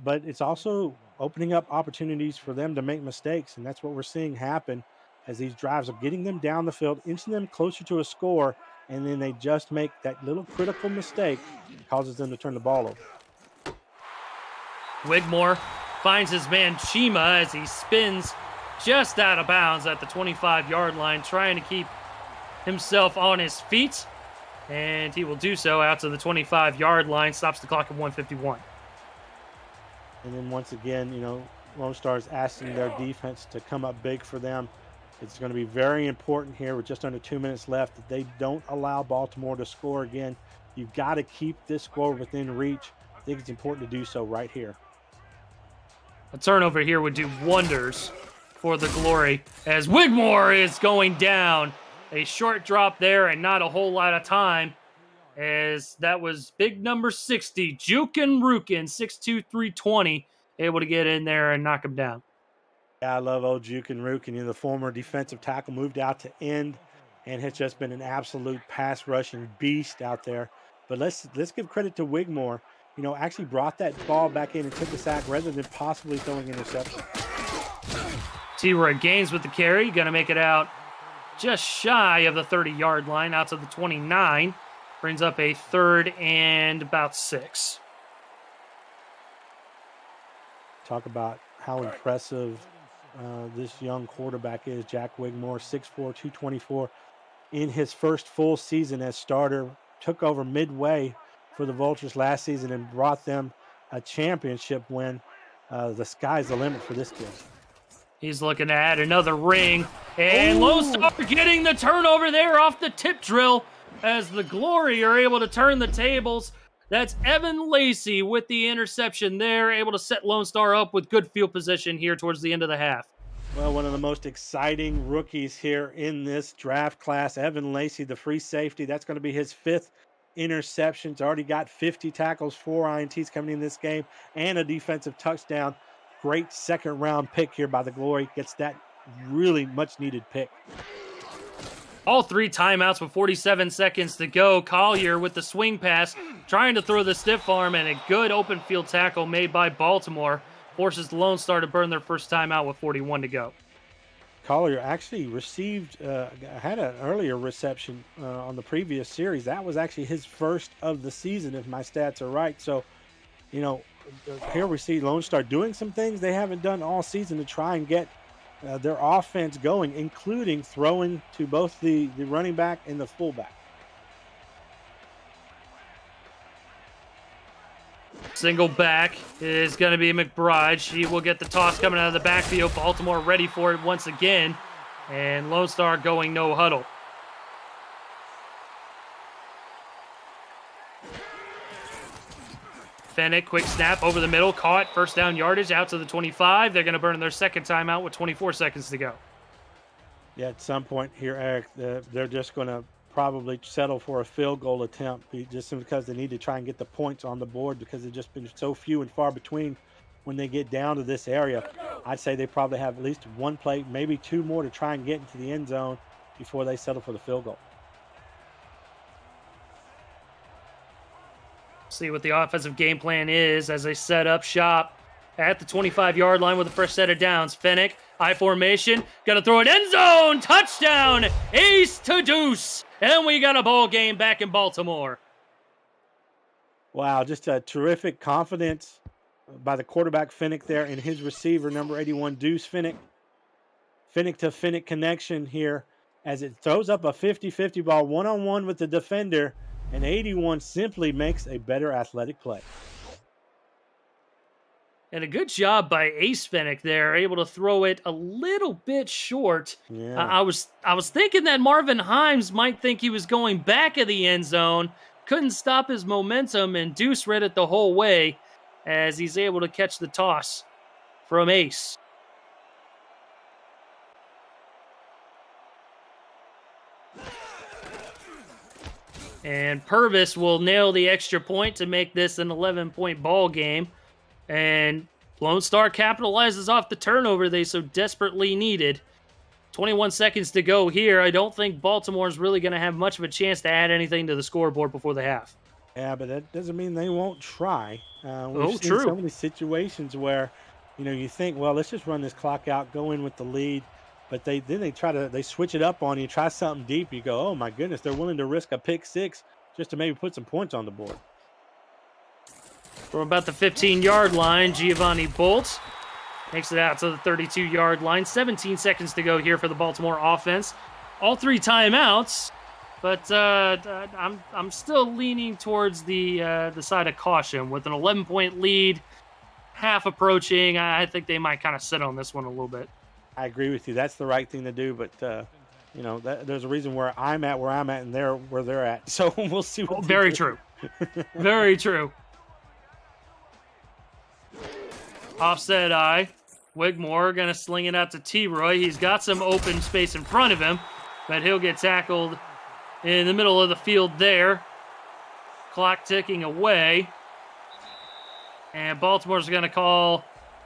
but it's also opening up opportunities for them to make mistakes, and that's what we're seeing happen as these drives are getting them down the field, inching them closer to a score, and then they just make that little critical mistake causes them to turn the ball over. Wigmore finds his man Chima as he spins just out of bounds at the 25-yard line, trying to keep himself on his feet. And he will do so out to the 25-yard line, stops the clock at 1:51. And then once again, Lone Star is asking their defense to come up big for them. It's going to be very important here with just under 2 minutes left that they don't allow Baltimore to score again. You've got to keep this score within reach. I think it's important to do so right here. A turnover here would do wonders for the Glory as Wigmore is going down. A short drop there and not a whole lot of time, as that was big number 60, Jukin Rukin, 6'2", 320, able to get in there and knock him down. Yeah, I love old Jukin Rukin. The former defensive tackle, moved out to end and has just been an absolute pass rushing beast out there. But let's give credit to Wigmore. Actually brought that ball back in and took the sack rather than possibly throwing interception. T-Roy Gaines with the carry, going to make it out just shy of the 30-yard line, out to the 29. Brings up a 3rd and about 6. Talk about how impressive this young quarterback is, Jack Wigmore, 6'4", 224. In his first full season as starter, took over midway for the Vultures last season and brought them a championship win. The sky's the limit for this kid. He's looking to add another ring. And Lone Star getting the turnover there off the tip drill as the Glory are able to turn the tables. That's Evan Lacey with the interception there, able to set Lone Star up with good field position here towards the end of the half. Well, one of the most exciting rookies here in this draft class, Evan Lacey, the free safety. That's going to be his 5th interception. He's already got 50 tackles, 4 INTs coming in this game, and a defensive touchdown. Great 2nd-round pick here by the Glory. Gets that really much-needed pick. All 3 timeouts with 47 seconds to go. Collier with the swing pass, trying to throw the stiff arm, and a good open field tackle made by Baltimore forces the Lone Star to burn their first timeout with 41 to go. Collier actually received, had an earlier reception on the previous series. That was actually his first of the season, if my stats are right. So, here we see Lone Star doing some things they haven't done all season to try and get their offense going, including throwing to both the running back and the fullback. Single back is going to be McBride. She will get the toss coming out of the backfield. Baltimore ready for it once again. And Lone Star going no huddle. Fennec, quick snap over the middle, caught, 1st down yardage out to the 25. They're going to burn their 2nd timeout with 24 seconds to go. Yeah, at some point here, Eric, they're just going to probably settle for a field goal attempt just because they need to try and get the points on the board because they've just been so few and far between when they get down to this area. I'd say they probably have at least 1 play, maybe 2 more to try and get into the end zone before they settle for the field goal. See what the offensive game plan is as they set up shop at the 25-yard line with the first set of downs. Fennec, I formation, got to throw it end zone, touchdown, ace to deuce, and we got a ball game back in Baltimore. Wow, just a terrific confidence by the quarterback Fennec there and his receiver, number 81, Deuce Fennec. Fennec to Fennec connection here as it throws up a 50-50 ball one-on-one with the defender, and 81 simply makes a better athletic play. And a good job by Ace Fennec there, able to throw it a little bit short. Yeah. I was thinking that Marvin Himes might think he was going back of the end zone, couldn't stop his momentum, and Deuce read it the whole way as he's able to catch the toss from Ace. And Purvis will nail the extra point to make this an 11-point ball game. And Lone Star capitalizes off the turnover they so desperately needed. 21 seconds to go here. I don't think Baltimore's really going to have much of a chance to add anything to the scoreboard before the half. Yeah, but that doesn't mean they won't try. We've seen true. So many situations where, you think, well, let's just run this clock out, go in with the lead. But they switch it up on you, try something deep. You go, oh my goodness, they're willing to risk a pick 6 just to maybe put some points on the board. From about the 15-yard line, Giovanni Bolt makes it out to the 32-yard line. 17 seconds to go here for the Baltimore offense. All 3 timeouts but I'm still leaning towards the side of caution with an 11-point lead, half approaching. I think they might kind of sit on this one a little bit. I agree with you. That's the right thing to do, but you know, there's a reason where I'm at, and they're where they're at. So we'll see. What Very do. true. Very true. Offset eye. Wigmore going to sling it out to T-Roy. He's got some open space in front of him, but he'll get tackled in the middle of the field there. Clock ticking away. And Baltimore's going to call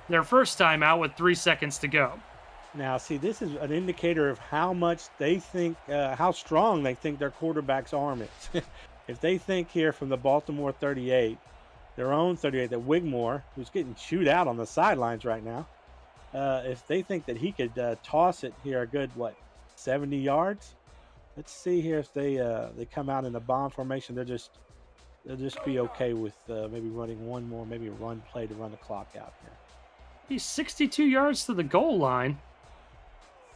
their first timeout with 3 seconds to go. Now, see, this is an indicator of how much they think, how strong they think their quarterback's arm is. If they think here from the Baltimore 38, their own 38, that Wigmore, who's getting chewed out on the sidelines right now, if they think that he could toss it here a good, 70 yards? Let's see here if they come out in a bomb formation. They'll just be okay with maybe running one more, maybe a run play to run the clock out here. He's 62 yards to the goal line.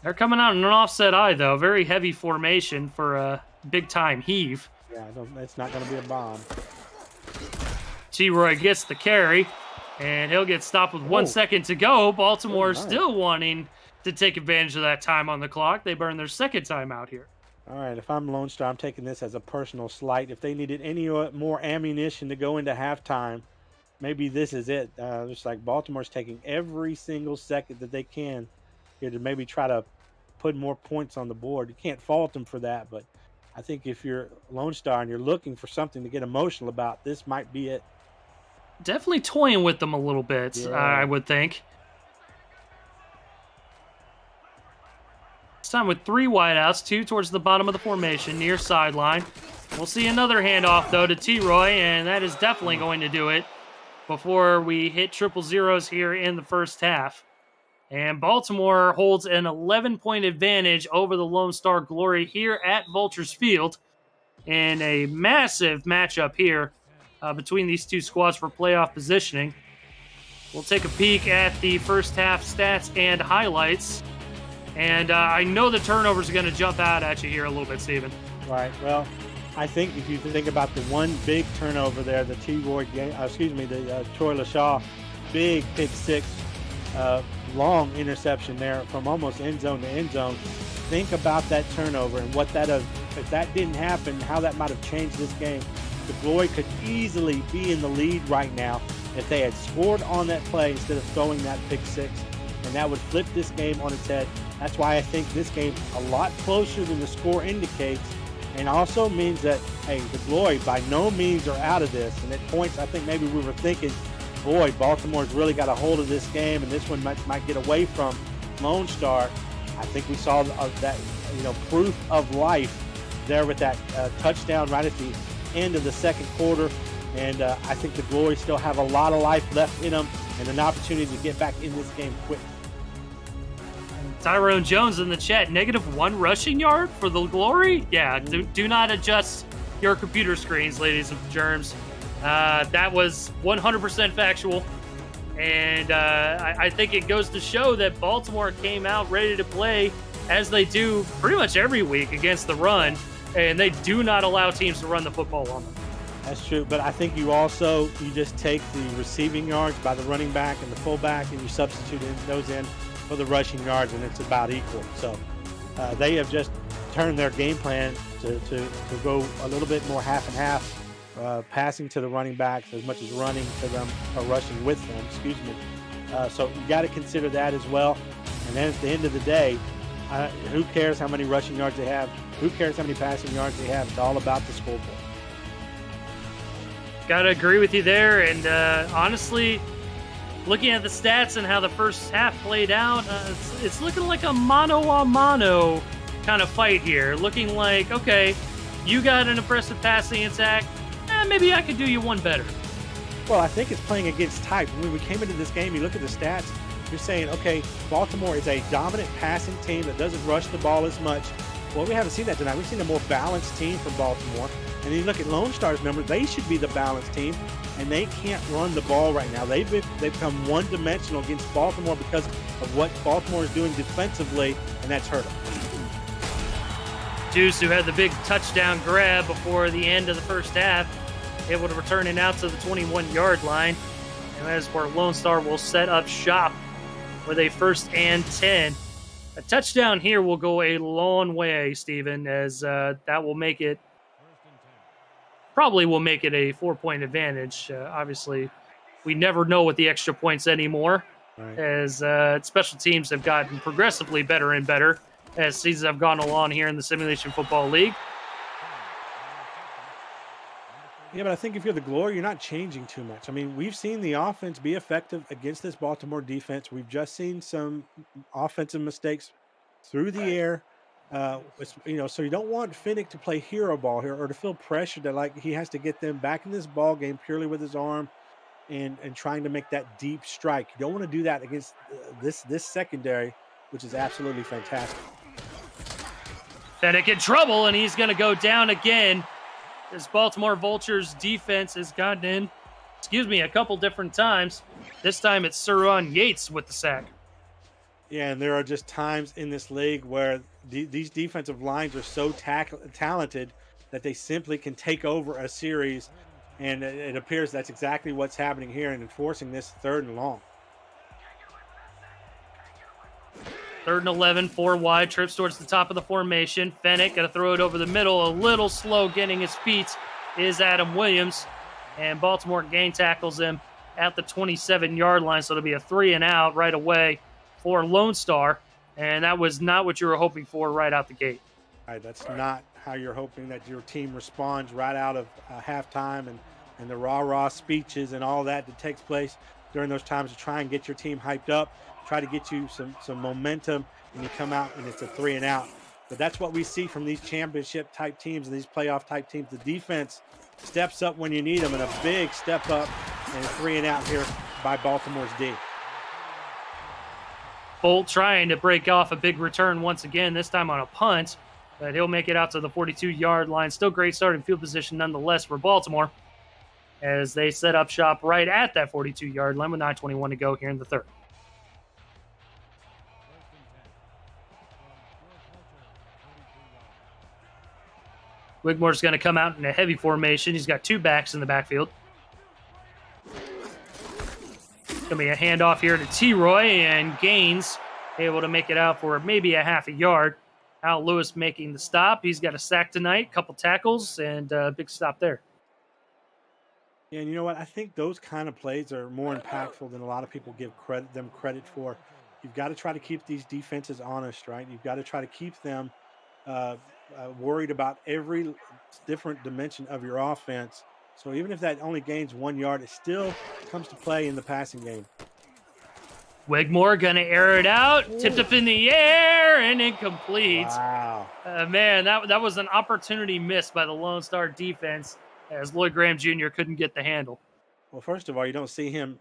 They're coming out in an offset eye, though. Very heavy formation for a big-time heave. Yeah, it's not going to be a bomb. T-Roy gets the carry, and he'll get stopped with 1 second to go. Baltimore still wanting to take advantage of that time on the clock. They burn their second time out here. All right, if I'm Lone Star, I'm taking this as a personal slight. If they needed any more ammunition to go into halftime, maybe this is it. Just like Baltimore's taking every single second that they can here to maybe try to put more points on the board. You can't fault them for that, but I think if you're Lone Star and you're looking for something to get emotional about, this might be it. Definitely toying with them a little bit, yeah. I would think. This time with 3 wideouts, 2 towards the bottom of the formation, near sideline. We'll see another handoff, though, to T-Roy, and that is definitely going to do it before we hit triple zeros here in the first half. And Baltimore holds an 11-point advantage over the Lone Star Glory here at Vultures Field in a massive matchup here between these two squads for playoff positioning. We'll take a peek at the first half stats and highlights. And I know the turnovers are going to jump out at you here a little bit, Steven. Right. Well, I think if you think about the one big turnover there, the Troy LaShaw big pick six, long interception there from almost end zone to end zone. Think about that turnover and what that if that didn't happen, how that might have changed this game. The Glory could easily be in the lead right now if they had scored on that play instead of throwing that pick six, and that would flip this game on its head. That's why I think this game's a lot closer than the score indicates, and also means that, hey, the Glory by no means are out of this. And at points, I think maybe we were thinking, boy, Baltimore's really got a hold of this game, and this one might get away from Lone Star. I think we saw that, proof of life there with that touchdown right at the end of the second quarter. And I think the Glory still have a lot of life left in them and an opportunity to get back in this game quick. Tyrone Jones in the chat, -1 rushing yard for the Glory? Yeah, do not adjust your computer screens, ladies and germs. That was 100% factual. And I think it goes to show that Baltimore came out ready to play as they do pretty much every week against the run. And they do not allow teams to run the football on them. That's true, but I think you just take the receiving yards by the running back and the fullback, and you substitute those in for the rushing yards, and it's about equal. So they have just turned their game plan to go a little bit more half and half, passing to the running backs as much as running to them or rushing with them. So you got to consider that as well. And then at the end of the day, who cares how many rushing yards they have? Who cares how many passing yards they have? It's all about the scoreboard. Got to agree with you there. And honestly, looking at the stats and how the first half played out, it's looking like a mano-a-mano kind of fight here. Looking like, okay, you got an impressive passing attack. Maybe I could do you one better. Well, I think it's playing against type. When we came into this game, you look at the stats, you're saying, okay, Baltimore is a dominant passing team that doesn't rush the ball as much. Well, we haven't seen that tonight. We've seen a more balanced team from Baltimore. And then you look at Lone Star's numbers, they should be the balanced team, and they can't run the ball right now. They've become one-dimensional against Baltimore because of what Baltimore is doing defensively, and that's hurt them. Juice, who had the big touchdown grab before the end of the first half, able to return it out to the 21-yard line. And that is where Lone Star will set up shop with a 1st and 10. A touchdown here will go a long way, Steven, as that will make it, probably will make it a 4-point advantage. Obviously, we never know with the extra points anymore, right, as special teams have gotten progressively better and better as seasons have gone along here in the Simulation Football League. Yeah, but I think if you're the Glory, you're not changing too much. I mean, we've seen the offense be effective against this Baltimore defense. We've just seen some offensive mistakes through the air. So you don't want Finnick to play hero ball here or to feel pressure that like he has to get them back in this ball game purely with his arm and trying to make that deep strike. You don't want to do that against this secondary, which is absolutely fantastic. Finnick in trouble, and he's going to go down again. This Baltimore Vultures defense has gotten in, a couple different times. This time it's Suron Yates with the sack. Yeah, and there are just times in this league where these defensive lines are so talented that they simply can take over a series, and it appears that's exactly what's happening here and enforcing this 3rd and long. 3rd and 11, 4 wide, trips towards the top of the formation. Fennec got to throw it over the middle. A little slow getting his feet is Adam Williams, and Baltimore gang tackles him at the 27-yard line, so it'll be a 3 and out right away for Lone Star, and that was not what you were hoping for right out the gate. All right, that's not how you're hoping that your team responds right out of halftime and the rah-rah speeches and all that takes place during those times to try and get your team hyped up, try to get you some momentum, and you come out and it's a 3 and out. But that's what we see from these championship-type teams and these playoff-type teams. The defense steps up when you need them, and a big step up and a 3 and out here by Baltimore's D. Bolt trying to break off a big return once again, this time on a punt, but he'll make it out to the 42-yard line. Still great starting field position nonetheless for Baltimore as they set up shop right at that 42-yard line with 9:21 to go here in the 3rd. Wigmore's going to come out in a heavy formation. He's got 2 backs in the backfield. Going to be a handoff here to T-Roy, and Gaines able to make it out for maybe a half a yard. Al Lewis making the stop. He's got a sack tonight, couple tackles, and a big stop there. Yeah, and you know what? I think those kind of plays are more impactful than a lot of people give them credit for. You've got to try to keep these defenses honest, right? You've got to try to keep them worried about every different dimension of your offense. So even if that only gains 1 yard, it still comes to play in the passing game. Wigmore going to air it out, tipped up in the air, and incomplete. Wow. Man, that was an opportunity missed by the Lone Star defense as Lloyd Graham Jr. couldn't get the handle. Well, first of all, you don't see him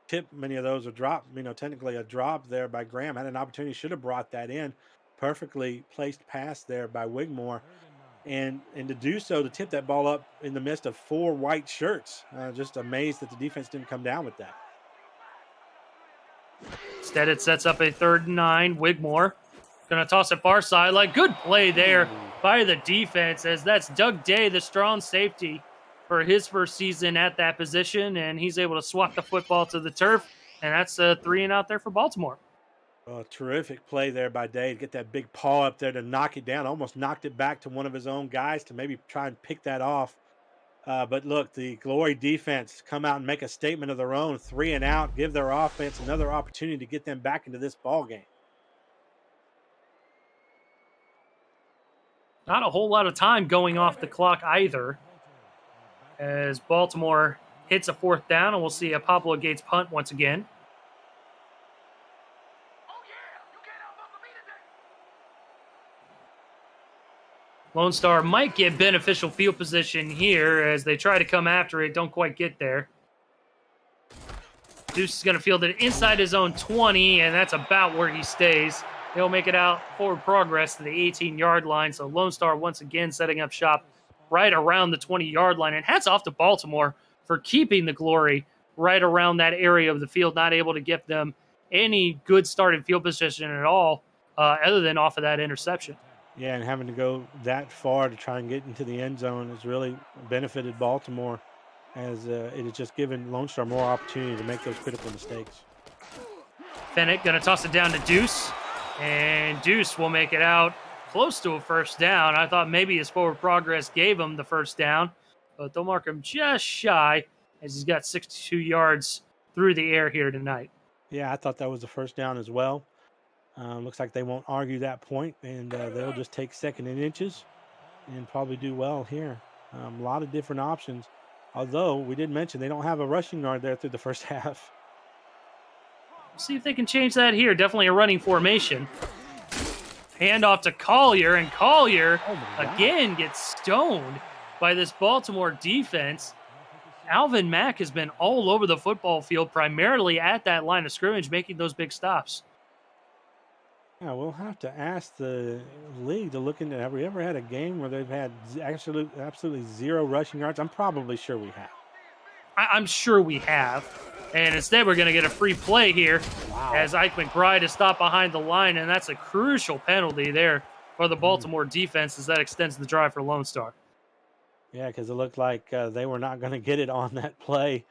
tip many of those or drop, technically a drop there by Graham. Had an opportunity, should have brought that in. Perfectly placed pass there by Wigmore. And to do so, to tip that ball up in the midst of 4 white shirts. Just amazed that the defense didn't come down with that. Instead, it sets up a 3rd and 9. Wigmore going to toss it far sideline. Good play there by the defense, as that's Doug Day, the strong safety, for his first season at that position, and he's able to swat the football to the turf, and that's a 3 and out there for Baltimore. Oh, terrific play there by Day to get that big paw up there to knock it down. Almost knocked it back to one of his own guys to maybe try and pick that off. But look, the Glory defense come out and make a statement of their own, 3 and out, give their offense another opportunity to get them back into this ball game. Not a whole lot of time going off the clock either, as Baltimore hits a 4th down, and we'll see a Pablo Gates punt once again. Lone Star might get beneficial field position here as they try to come after it, don't quite get there. Deuce is going to field it inside his own 20, and that's about where he stays. He'll make it out forward progress to the 18-yard line, so Lone Star once again setting up shop right around the 20-yard line. And hats off to Baltimore for keeping the Glory right around that area of the field, not able to give them any good starting field position at all other than off of that interception. Yeah, and having to go that far to try and get into the end zone has really benefited Baltimore, as it has just given Lone Star more opportunity to make those critical mistakes. Fennec going to toss it down to Deuce, and Deuce will make it out close to a first down. I thought maybe his forward progress gave him the first down, but they'll mark him just shy as he's got 62 yards through the air here tonight. Yeah, I thought that was the first down as well. Looks like they won't argue that point, and they'll just take 2nd and inches and probably do well here. A lot of different options, although we did mention they don't have a rushing yard there through the first half. See if they can change that here. Definitely a running formation. Hand off to Collier, and Collier again gets stoned by this Baltimore defense. Alvin Mack has been all over the football field, primarily at that line of scrimmage, making those big stops. Yeah, we'll have to ask the league to look into. Have we ever had a game where they've had absolutely 0 rushing yards? I'm probably sure we have. I'm sure we have. And instead, we're going to get a free play here as Ike McBride is stopped behind the line, and that's a crucial penalty there for the Baltimore defense as that extends the drive for Lone Star. Yeah, because it looked like they were not going to get it on that play.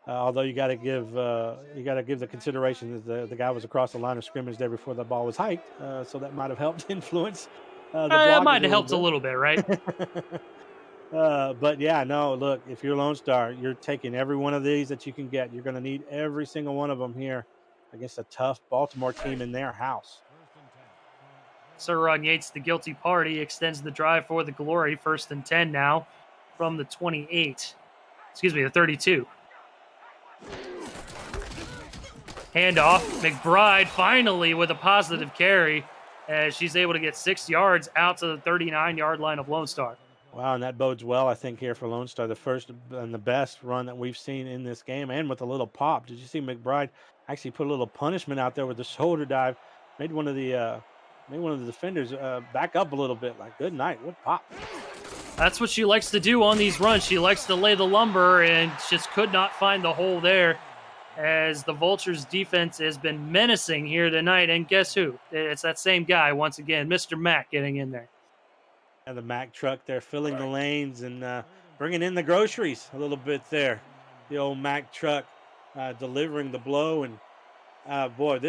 Although you got to give the consideration that the guy was across the line of scrimmage there before the ball was hiked, so that might have helped influence the block. That might have helped a little bit, right? But yeah, no, look, if you're Lone Star, you're taking every one of these that you can get. You're going to need every single one of them here against a tough Baltimore team in their house. Sir Ron Yates, the guilty party, extends the drive for the Glory. 1st and 10 now from the 28. Excuse me, the 32. Handoff. McBride finally with a positive carry as she's able to get 6 yards out to the 39-yard line of Lone Star. Wow, and that bodes well, I think, here for Lone Star. The first and the best run that we've seen in this game, and with a little pop. Did you see McBride actually put a little punishment out there with the shoulder dive? Made one of the defenders back up a little bit. Like, good night, what pop? That's what she likes to do on these runs. She likes to lay the lumber and just could not find the hole there as the Vultures defense has been menacing here tonight. And guess who? It's that same guy once again, Mr. Mack, getting in there. And the Mack truck there filling the lanes and bringing in the groceries a little bit there. The old Mack truck delivering the blow. And boy,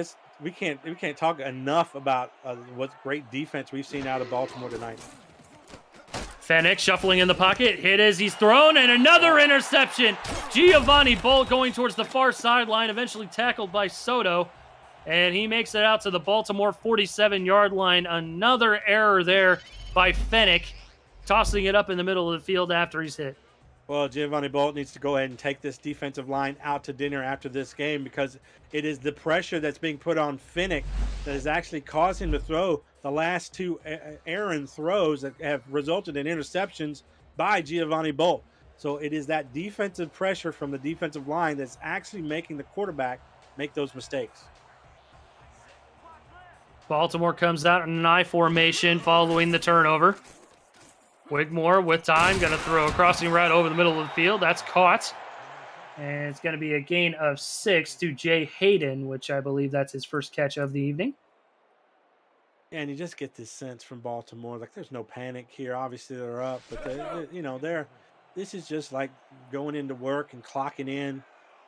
we can't talk enough about what great defense we've seen out of Baltimore tonight. Fennec shuffling in the pocket, hit as he's thrown, and another interception. Giovanni Bolt going towards the far sideline, eventually tackled by Soto, and he makes it out to the Baltimore 47-yard line. Another error there by Fennec, tossing it up in the middle of the field after he's hit. Well, Giovanni Bolt needs to go ahead and take this defensive line out to dinner after this game, because it is the pressure that's being put on Fennec that has actually caused him to throw the last 2 errant throws that have resulted in interceptions by Giovanni Bolt. So it is that defensive pressure from the defensive line that's actually making the quarterback make those mistakes. Baltimore comes out in an I formation following the turnover. Wigmore with time, going to throw a crossing route over the middle of the field. That's caught. And it's going to be a gain of 6 to Jay Hayden, which I believe that's his first catch of the evening. And you just get this sense from Baltimore, like there's no panic here. Obviously they're up, but this is just like going into work and clocking in.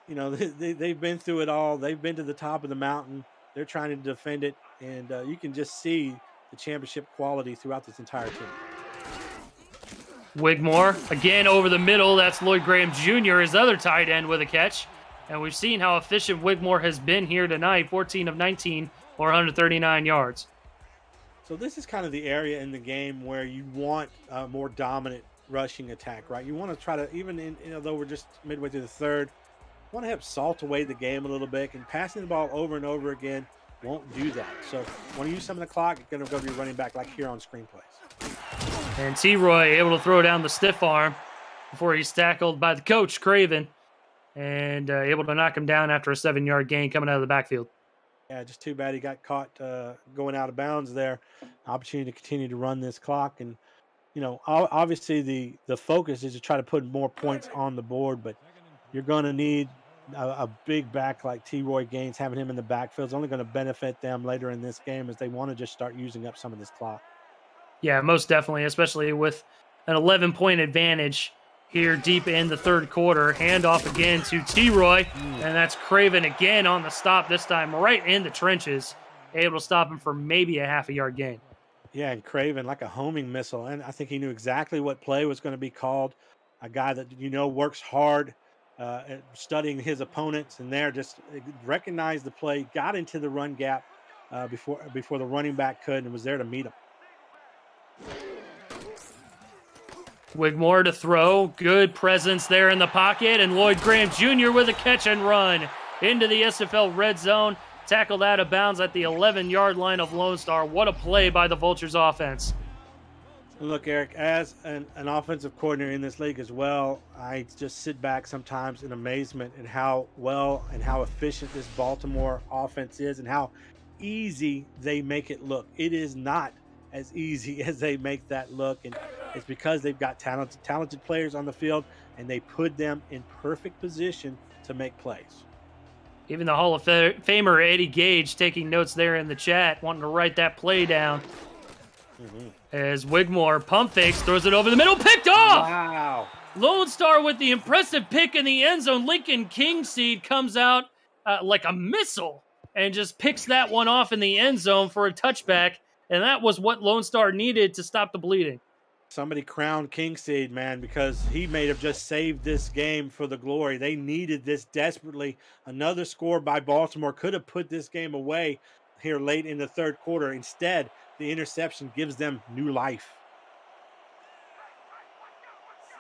They've been through it all. They've been to the top of the mountain. They're trying to defend it, and you can just see the championship quality throughout this entire team. Wigmore, again over the middle. That's Lloyd Graham Jr., his other tight end, with a catch. And we've seen how efficient Wigmore has been here tonight, 14 of 19, or 139 yards. So this is kind of the area in the game where you want a more dominant rushing attack, right? You want to try to, even though we're just midway through the third, want to help salt away the game a little bit, and passing the ball over and over again won't do that. So want to use some of the clock, you're going to go to your running back like here on screenplays. And T-Roy able to throw down the stiff arm before he's tackled by the coach, Craven, and able to knock him down after a 7-yard gain coming out of the backfield. Yeah, just too bad he got caught going out of bounds there. Opportunity to continue to run this clock. And, obviously the focus is to try to put more points on the board, but you're going to need a big back like T-Roy Gaines. Having him in the backfield is only going to benefit them later in this game, as they want to just start using up some of this clock. Yeah, most definitely, especially with an 11-point advantage here deep in the third quarter. Handoff again to T-Roy, and that's Craven again on the stop, this time right in the trenches, able to stop him for maybe a half-a-yard gain. Yeah, and Craven like a homing missile. And I think he knew exactly what play was going to be called. A guy that, works hard at studying his opponents, and there just recognized the play, got into the run gap before the running back could, and was there to meet him. Wigmore to throw. Good presence there in the pocket. And Lloyd Graham Jr. with a catch and run into the SFL red zone. Tackled out of bounds at the 11-yard line of Lone Star. What a play by the Vultures offense. Look, Eric, as an offensive coordinator in this league as well, I just sit back sometimes in amazement at how well and how efficient this Baltimore offense is and how easy they make it look. It is not as easy as they make that look, and it's because they've got talented players on the field, and they put them in perfect position to make plays. Even the Hall of Famer Eddie Gage taking notes there in the chat, wanting to write that play down. As Wigmore pump fakes, throws it over the middle, picked off! Wow. Lone Star with the impressive pick in the end zone. Lincoln Kingseed comes out like a missile and just picks that one off in the end zone for a touchback, and that was what Lone Star needed to stop the bleeding. Somebody crowned Kingseed, man, because he may have just saved this game for the glory. They needed this desperately. Another score by Baltimore could have put this game away here late in the third quarter. Instead, the interception gives them new life.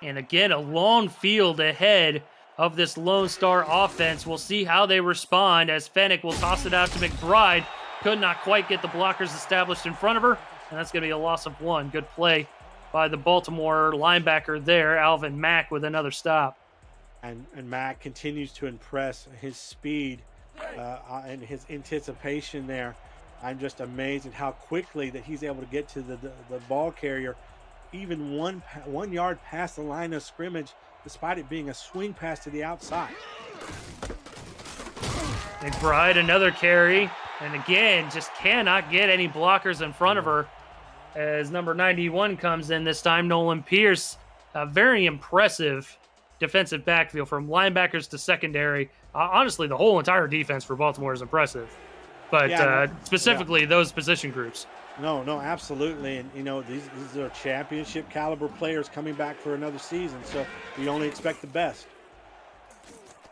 And again, a long field ahead of this Lone Star offense. We'll see how they respond as Fennec will toss it out to McBride. Could not quite get the blockers established in front of her, and that's going to be a loss of one. Good play by the Baltimore linebacker there, Alvin Mack, with another stop. And Mack continues to impress. His speed and his anticipation there. I'm just amazed at how quickly that he's able to get to the ball carrier, even 1 yard past the line of scrimmage, despite it being a swing pass to the outside. McBride, another carry, and again, just cannot get any blockers in front of her as number 91 comes in this time, Nolan Pierce. A very impressive defensive backfield from linebackers to secondary. Honestly, the whole entire defense for Baltimore is impressive, but specifically those position groups. No, absolutely. And, these are championship caliber players coming back for another season, so we only expect the best.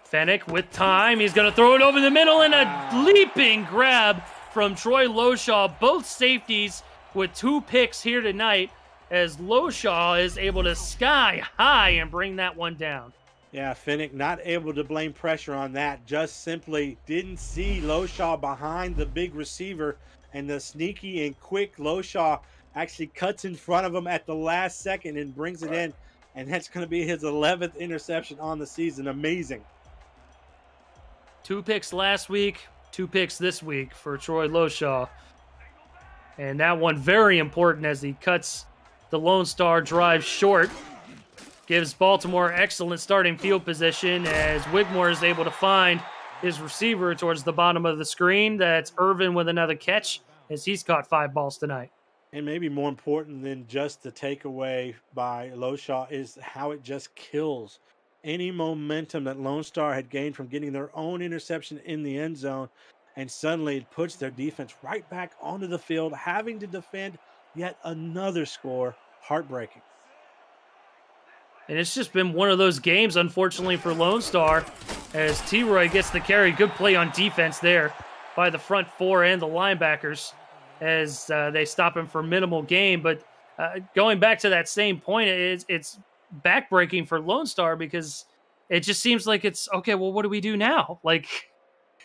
Fennec with time. He's going to throw it over the middle, and a leaping grab from Troy Loshaw. Both safeties with 2 picks here tonight as Loshaw is able to sky high and bring that one down. Yeah, Fennec not able to blame pressure on that. Just simply didn't see Loshaw behind the big receiver, and the sneaky and quick Loshaw actually cuts in front of him at the last second and brings it in, and that's going to be his 11th interception on the season. Amazing. 2 picks last week, 2 picks this week for Troy Loshaw. And that one very important as he cuts the Lone Star drive short. Gives Baltimore excellent starting field position as Wigmore is able to find his receiver towards the bottom of the screen. That's Irvin with another catch as he's caught 5 balls tonight. And maybe more important than just the takeaway by Loshaw is how it just kills any momentum that Lone Star had gained from getting their own interception in the end zone. And suddenly it puts their defense right back onto the field, having to defend yet another score. Heartbreaking. And it's just been one of those games, unfortunately, for Lone Star, as T-Roy gets the carry. Good play on defense there by the front 4 and the linebackers as they stop him for minimal gain. But going back to that same point, it's backbreaking for Lone Star because it just seems like it's, okay, well, what do we do now? Like,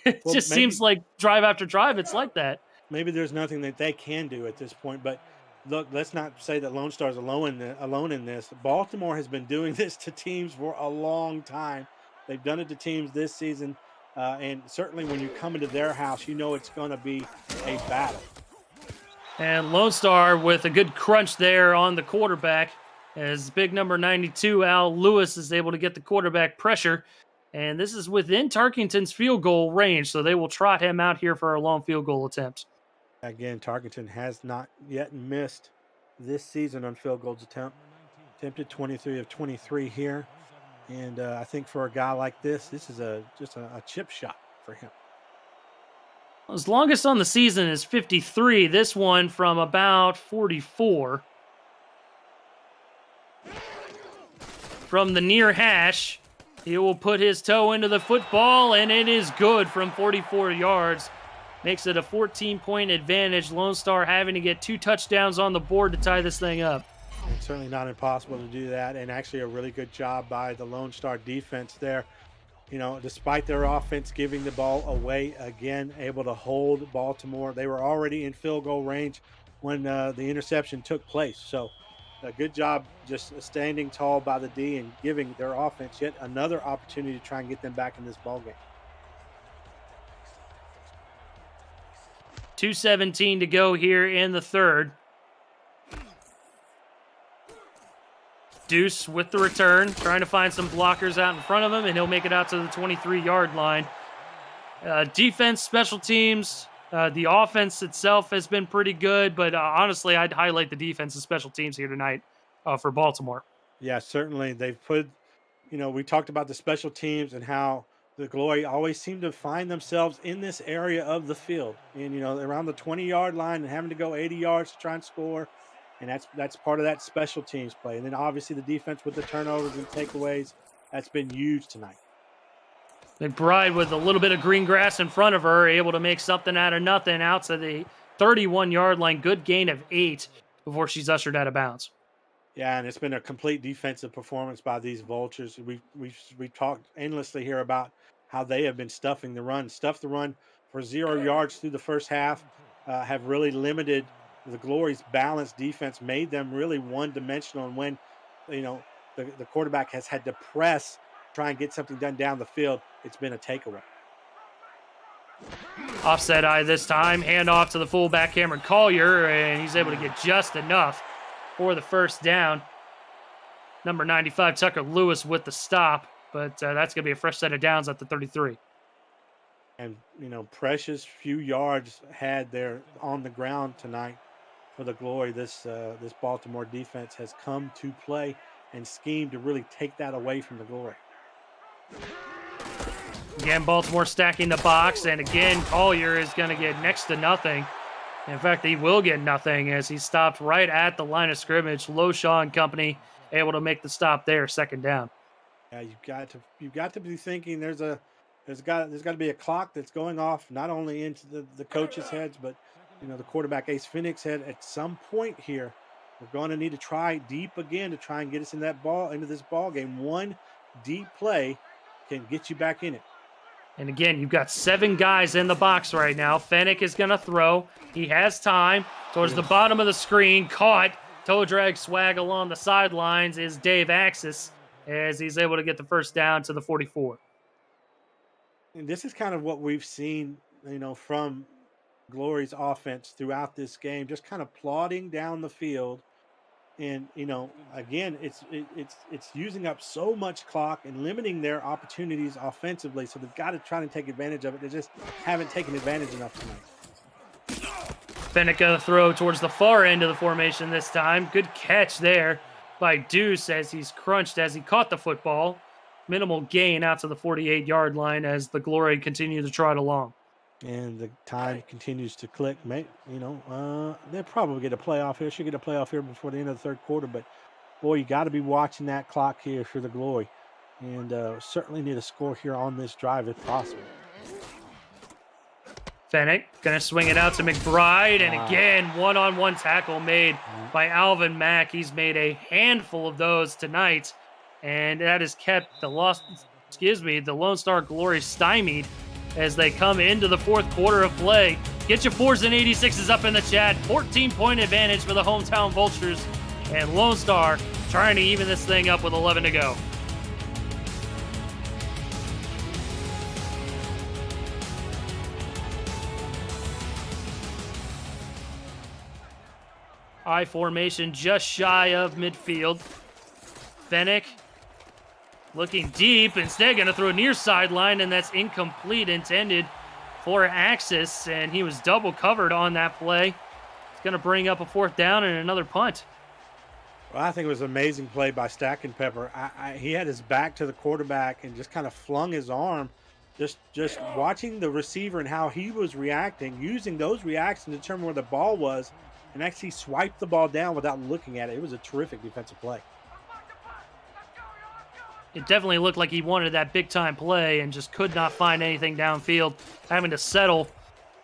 it just seems like drive after drive, it's like that. Maybe there's nothing that they can do at this point, but look, let's not say that Lone Star is alone in this. Baltimore has been doing this to teams for a long time. They've done it to teams this season, and certainly when you come into their house, you know it's going to be a battle. And Lone Star with a good crunch there on the quarterback as big number 92, Al Lewis, is able to get the quarterback pressure. And this is within Tarkington's field goal range, so they will trot him out here for a long field goal attempt. Again, Tarkington has not yet missed this season on field goals attempted 23 of 23 here. And I think for a guy like this is just a chip shot for him. His longest on the season is 53. This one from about 44. From the near hash, he will put his toe into the football, and it is good from 44 yards. Makes it a 14-point advantage. Lone Star having to get 2 touchdowns on the board to tie this thing up. It's certainly not impossible to do that, and actually a really good job by the Lone Star defense there. You know, despite their offense giving the ball away again, able to hold Baltimore. They were already in field goal range when the interception took place. So a good job just standing tall by the D and giving their offense yet another opportunity to try and get them back in this ball game. 2:17 to go here in the third. Deuce with the return, trying to find some blockers out in front of him, and he'll make it out to the 23-yard line. Defense, special teams, the offense itself has been pretty good, but honestly, I'd highlight the defense and special teams here tonight for Baltimore. Yeah, certainly. They've put, we talked about the special teams and how the Glory always seem to find themselves in this area of the field. And, around the 20-yard line and having to go 80 yards to try and score. And that's part of that special teams play. And then obviously the defense with the turnovers and takeaways, that's been huge tonight. McBride with a little bit of green grass in front of her, able to make something out of nothing out to the 31-yard line. Good gain of 8 before she's ushered out of bounds. Yeah, and it's been a complete defensive performance by these Vultures. We've talked endlessly here about how they have been stuffing the run. Stuffed the run for 0 yards through the first half, have really limited the Glory's balanced defense, made them really one-dimensional. And when, the quarterback has had to press, try and get something done down the field, it's been a takeaway. Offset eye this time, hand off to the fullback Cameron Collier, and he's able to get just enough for the first down. Number 95, Tucker Lewis with the stop, but that's going to be a fresh set of downs at the 33. And, precious few yards had there on the ground tonight for the Glory. This Baltimore defense has come to play and scheme to really take that away from the Glory. Again, Baltimore stacking the box, and again, Collier is going to get next to nothing. In fact, he will get nothing as he stopped right at the line of scrimmage. Loshaw and company able to make the stop there, second down. Yeah, you've got to be thinking there's got to be a clock that's going off not only into the coaches' heads, but the quarterback Ace Phoenix head. At some point here, we're going to need to try deep again to try and get us into this ball game. One deep play can get you back in it. And again, you've got 7 guys in the box right now. Fennec is going to throw. He has time towards the bottom of the screen. Caught. Toe drag swag along the sidelines is Dave Axis as he's able to get the first down to the 44. And this is kind of what we've seen, from Glory's offense throughout this game, just kind of plodding down the field. And, again, it's using up so much clock and limiting their opportunities offensively. So they've got to try and take advantage of it. They just haven't taken advantage enough tonight. Fennec going to throw towards the far end of the formation this time. Good catch there by Deuce as he's crunched as he caught the football. Minimal gain out to the 48-yard line as the Glory continue to trot along. And the time continues to click. They'll probably get a playoff here. Should get a playoff here before the end of the third quarter. But, boy, you got to be watching that clock here for the Glory. And certainly need a score here on this drive if possible. Fennec going to swing it out to McBride. And again, one-on-one tackle made by Alvin Mack. He's made a handful of those tonight. And that has kept the Lone Star Glory stymied as they come into the fourth quarter of play. Get your 4s and 86s up in the chat. 14-point advantage for the hometown Vultures. And Lone Star trying to even this thing up with 11 to go. I formation just shy of midfield. Fennec looking deep, instead going to throw near sideline, and that's incomplete, intended for Axis, and he was double covered on that play. It's going to bring up a 4th down and another punt. Well, I think it was an amazing play by Stacking Pepper. He had his back to the quarterback and just kind of flung his arm. Just watching the receiver and how he was reacting, using those reactions to determine where the ball was, and actually swiped the ball down without looking at it. It was a terrific defensive play. It definitely looked like he wanted that big-time play and just could not find anything downfield, having to settle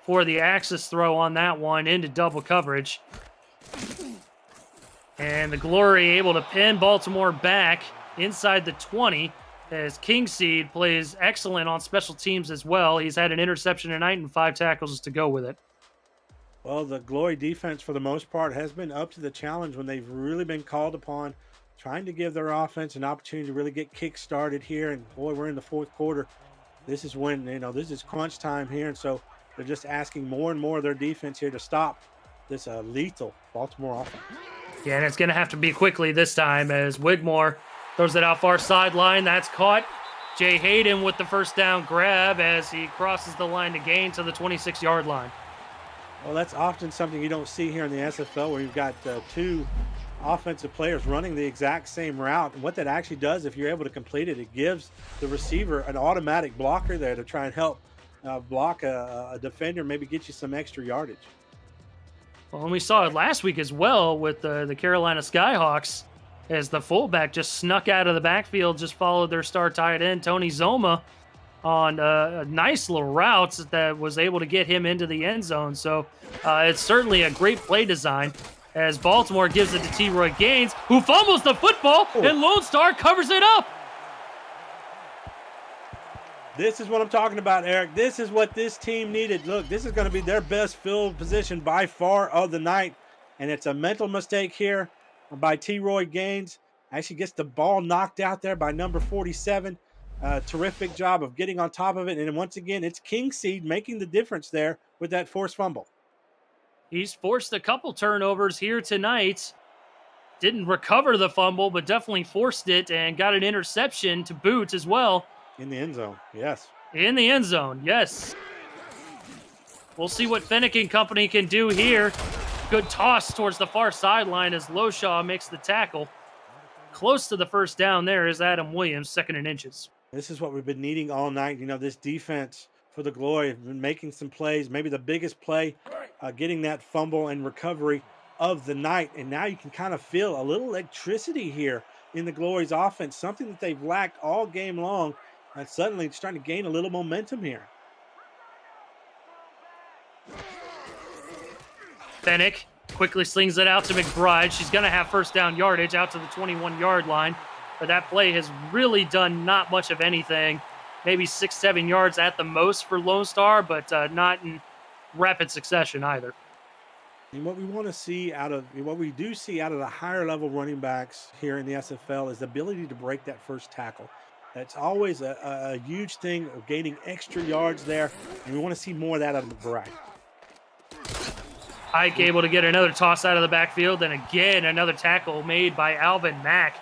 for the axis throw on that one into double coverage. And the Glory able to pin Baltimore back inside the 20 as Kingseed plays excellent on special teams as well. He's had an interception tonight and 5 tackles to go with it. Well, the Glory defense, for the most part, has been up to the challenge when they've really been called upon, trying to give their offense an opportunity to really get kick-started here. And, boy, we're in the 4th quarter. This is when, this is crunch time here. And so they're just asking more and more of their defense here to stop this lethal Baltimore offense. Yeah, and it's going to have to be quickly this time as Wigmore throws it out far sideline. That's caught. Jay Hayden with the 1st down grab as he crosses the line to gain to the 26-yard line. Well, that's often something you don't see here in the SFL, where you've got 2 offensive players running the exact same route. And what that actually does, if you're able to complete it, it gives the receiver an automatic blocker there to try and help block a defender, maybe get you some extra yardage. Well, and we saw it last week as well with the Carolina Skyhawks as the fullback just snuck out of the backfield, just followed their star tight end, Tony Zoma, on a nice little route that was able to get him into the end zone. So it's certainly a great play design as Baltimore gives it to T-Roy Gaines, who fumbles the football, and Lone Star covers it up. This is what I'm talking about, Eric. This is what this team needed. Look, this is going to be their best field position by far of the night, and it's a mental mistake here by T-Roy Gaines. Actually gets the ball knocked out there by number 47. Terrific job of getting on top of it. And once again, it's Kingseed making the difference there with that forced fumble. He's forced a couple turnovers here tonight. Didn't recover the fumble, but definitely forced it and got an interception to boot as well. In the end zone, yes. In the end zone, yes. We'll see what Fennick and company can do here. Good toss towards the far sideline as Loshaw makes the tackle. Close to the 1st down there is Adam Williams, 2nd and inches. This is what we've been needing all night. This defense for the Glory have been making some plays, maybe the biggest play, getting that fumble and recovery of the night. And now you can kind of feel a little electricity here in the Glory's offense, something that they've lacked all game long. And suddenly it's starting to gain a little momentum here. Fennick quickly slings it out to McBride. She's going to have 1st down yardage out to the 21-yard line. But that play has really done not much of anything. Maybe 6-7 yards at the most for Lone Star, but not in rapid succession either. And what we want to see what we do see out of the higher level running backs here in the SFL is the ability to break that first tackle. That's always a huge thing of gaining extra yards there, and we want to see more of that out of McBride. Ike able to get another toss out of the backfield, and again, another tackle made by Alvin Mack.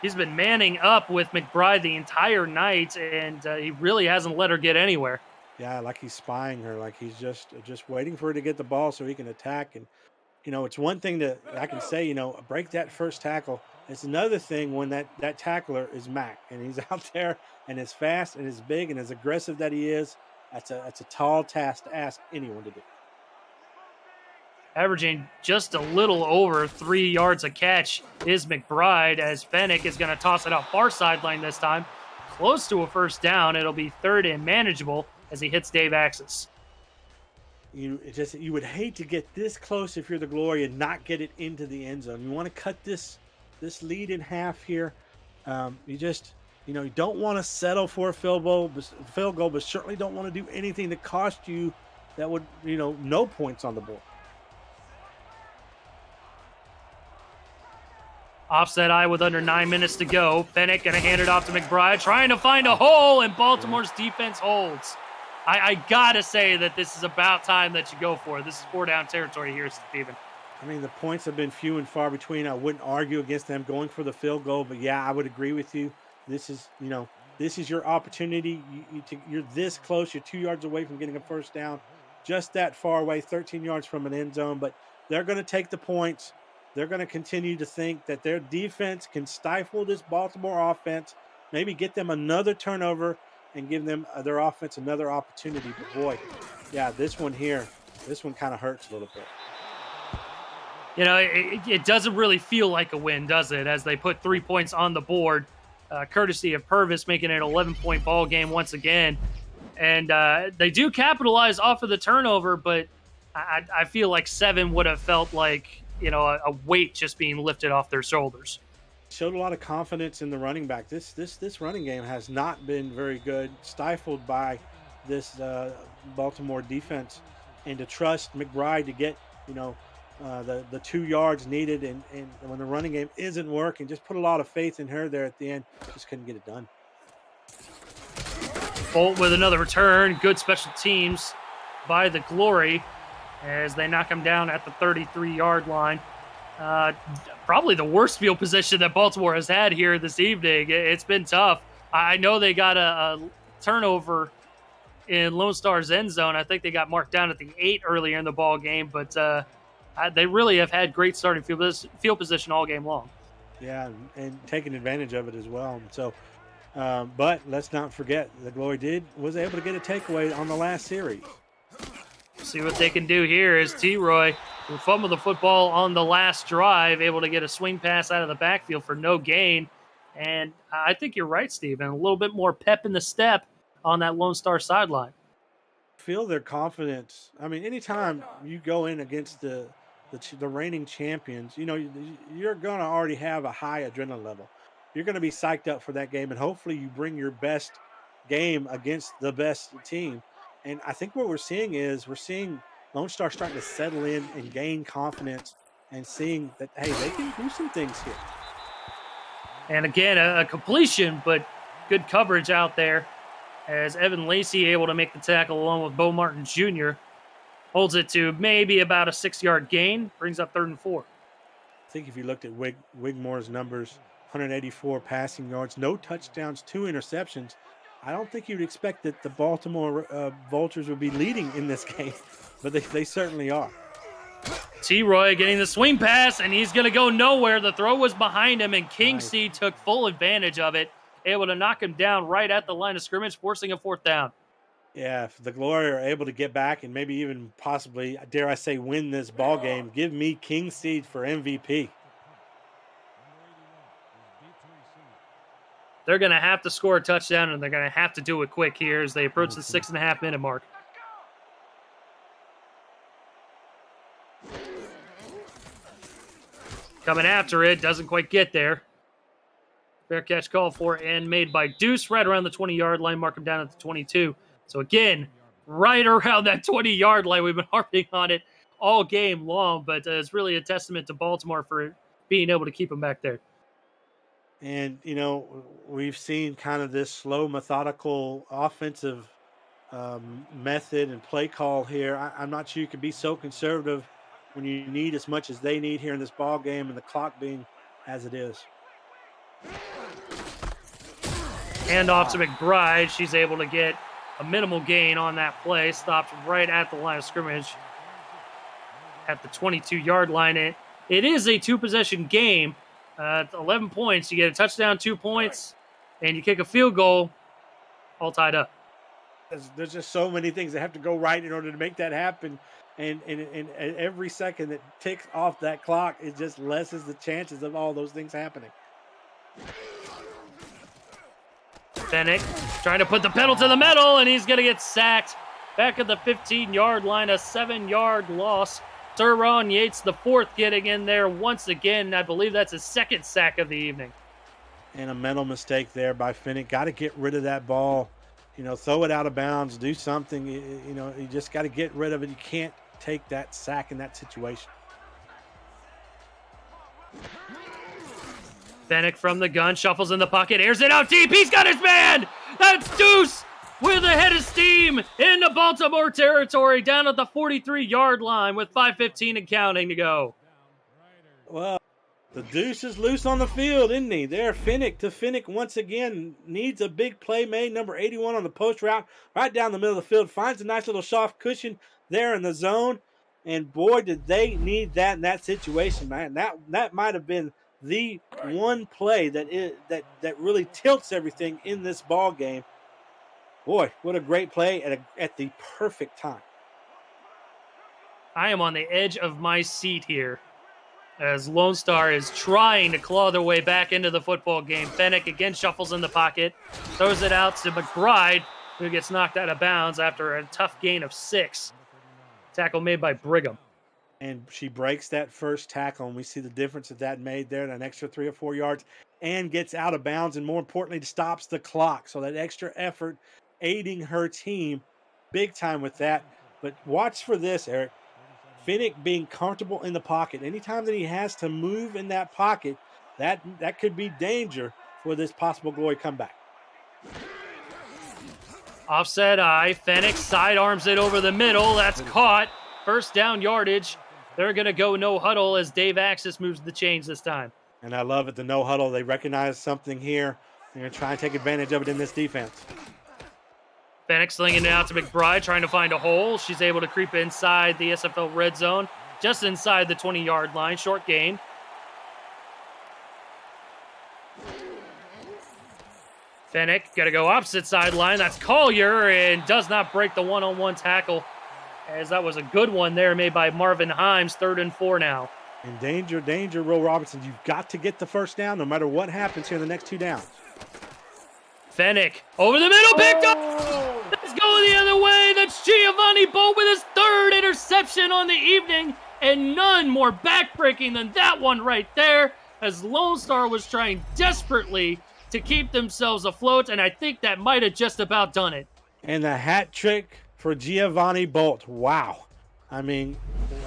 He's been manning up with McBride the entire night, and he really hasn't let her get anywhere. Yeah, like he's spying her, like he's just waiting for her to get the ball so he can attack. And, it's one thing that I can say, break that first tackle. It's another thing when that tackler is Mack, and he's out there and as fast and as big and as aggressive that he is. That's a tall task to ask anyone to do. Averaging just a little over 3 yards a catch is McBride as Fennick is going to toss it out far sideline this time. Close to a 1st down. It'll be 3rd and manageable as he hits Dave Axis. You would hate to get this close if you're the Glory and not get it into the end zone. You want to cut this lead in half here. You don't want to settle for a field goal, but certainly don't want to do anything that cost you that would, no points on the board. Offset eye with under 9 minutes to go. Fennick going to hand it off to McBride, trying to find a hole, and Baltimore's defense holds. I got to say that this is about time that you go for it. This is 4-down territory here, Stephen. I mean, the points have been few and far between. I wouldn't argue against them going for the field goal, but yeah, I would agree with you. This is your opportunity. You're this close. You're 2 yards away from getting a 1st down, just that far away, 13 yards from an end zone. But they're going to take the points. They're going to continue to think that their defense can stifle this Baltimore offense, maybe get them another turnover and give them their offense another opportunity. But boy, yeah, this one kind of hurts a little bit. You know, it doesn't really feel like a win, does it? As they put 3 points on the board, courtesy of Purvis, making it an 11-point ball game once again. And they do capitalize off of the turnover, but I feel like 7 would have felt like, you know, a weight just being lifted off their shoulders. Showed a lot of confidence in the running back. This running game has not been very good, stifled by this Baltimore defense, and to trust McBride to get, you know, the 2 yards needed, and when the running game isn't working, just put a lot of faith in her there at the end. Just couldn't get it done. Bolt with another return. Good special teams by the Glory as they knock him down at the 33-yard line. Probably the worst field position that Baltimore has had here this evening. It's been tough. I know they got a turnover in Lone Star's end zone. I think they got marked down at the 8 earlier in the ball game, but they really have had great starting field position all game long. Yeah, and taking advantage of it as well. So, but let's not forget the Glory was able to get a takeaway on the last series. See what they can do here is T-Roy who fumbled the football on the last drive, able to get a swing pass out of the backfield for no gain. And I think you're right, Steven. A little bit more pep in the step on that Lone Star sideline. Feel their confidence. I mean, anytime you go in against the reigning champions, you know, you're going to already have a high adrenaline level. You're going to be psyched up for that game, and hopefully you bring your best game against the best team. And I think what we're seeing Lone Star starting to settle in and gain confidence and seeing that, hey, they can do some things here. And again, a completion, but good coverage out there as Evan Lacey able to make the tackle along with Bo Martin Jr. Holds it to maybe about a 6-yard gain, brings up 3rd and 4. I think if you looked at Wigmore's numbers, 184 passing yards, no touchdowns, 2 interceptions, I don't think you'd expect that the Baltimore Vultures would be leading in this game, but they certainly are. T-Roy getting the swing pass, and he's going to go nowhere. The throw was behind him, and King C took full advantage of it, able to knock him down right at the line of scrimmage, forcing a 4th down. Yeah, if the Glory are able to get back and maybe even possibly, dare I say, win this ball game, give me King Seed for MVP. They're going to have to score a touchdown, and they're going to have to do it quick here as they approach the 6.5-minute mark. Coming after it, doesn't quite get there. Fair catch called for and made by Deuce right around the 20-yard line, mark him down at the 22. So again, right around that 20-yard line. We've been harping on it all game long, but it's really a testament to Baltimore for being able to keep them back there. And, you know, we've seen kind of this slow, methodical offensive method and play call here. I'm not sure you can be so conservative when you need as much as they need here in this ball game and the clock being as it is. Hand off to McBride. She's able to get a minimal gain on that play. Stopped right at the line of scrimmage at the 22-yard line. It is a 2-possession game. 11 points. You get a touchdown, 2 points, and you kick a field goal, all tied up. There's just so many things that have to go right in order to make that happen. And every second that ticks off that clock, it just lessens the chances of all those things happening. Fennec trying to put the pedal to the metal, and he's going to get sacked back at the 15-yard line, a 7-yard loss. Teron Yates, the 4th, getting in there once again. I believe that's his 2nd sack of the evening. And a mental mistake there by Fennec. Got to get rid of that ball. You know, throw it out of bounds, do something. You know, you just got to get rid of it. You can't take that sack in that situation. Fennec from the gun, shuffles in the pocket, airs it out deep. He's got his man. That's Deuce with a head of steam into Baltimore territory down at the 43-yard line with 5:15 and counting to go. Well, the Deuce is loose on the field, isn't he? There, Fennec to Fennec once again. Needs a big play made. Number 81 on the post route, right down the middle of the field. Finds a nice little soft cushion there in the zone. And boy, did they need that in that situation, man. That might have been the one play that really tilts everything in this ball game. Boy, what a great play at the perfect time. I am on the edge of my seat here as Lone Star is trying to claw their way back into the football game. Fennec again shuffles in the pocket, throws it out to McBride, who gets knocked out of bounds after a tough gain of 6. Tackle made by Brigham. And she breaks that first tackle, and we see the difference that made there, an extra 3 or 4 yards, and gets out of bounds, and more importantly, stops the clock. So that extra effort aiding her team big time with that. But watch for this, Eric. Finnick being comfortable in the pocket. Anytime that he has to move in that pocket, that could be danger for this possible glory comeback. Offset eye. Fennec sidearms it over the middle. That's caught. First down yardage. They're going to go no huddle as Dave Axis moves the chains this time. And I love it, the no huddle. They recognize something here. They're going to try and take advantage of it in this defense. Fennec slinging it out to McBride, trying to find a hole. She's able to creep inside the SFL red zone, just inside the 20-yard line. Short gain. Fennec got to go opposite sideline. That's Collier, and does not break the one-on-one tackle, as that was a good one there made by Marvin Himes. 3rd and 4 now. And danger, Will Robertson. You've got to get the first down no matter what happens here in the next 2 downs. Fennec over the middle, picked up. Let's go the other way. That's Giovanni Bolt with his 3rd interception on the evening, and none more backbreaking than that one right there, as Lone Star was trying desperately to keep themselves afloat, and I think that might have just about done it. And the hat trick for Giovanni Bolt. Wow. I mean,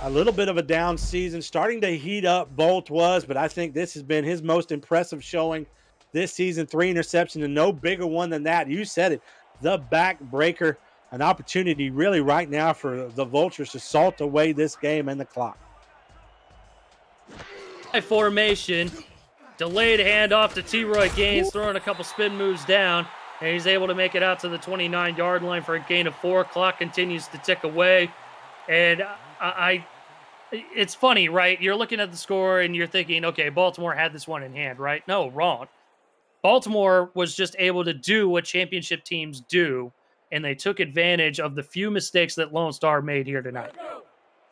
a little bit of a down season, starting to heat up. Bolt was, but I think this has been his most impressive showing this season. 3 interceptions, and no bigger one than that. You said it, the backbreaker. An opportunity really right now for the Vultures to salt away this game and the clock. Formation, delayed handoff to T-Roy Gaines, throwing a couple spin moves down, and he's able to make it out to the 29-yard line for a gain of 4. Clock continues to tick away, and it's funny, right? You're looking at the score and you're thinking, okay, Baltimore had this one in hand, right? No, wrong. Baltimore was just able to do what championship teams do, and they took advantage of the few mistakes that Lone Star made here tonight.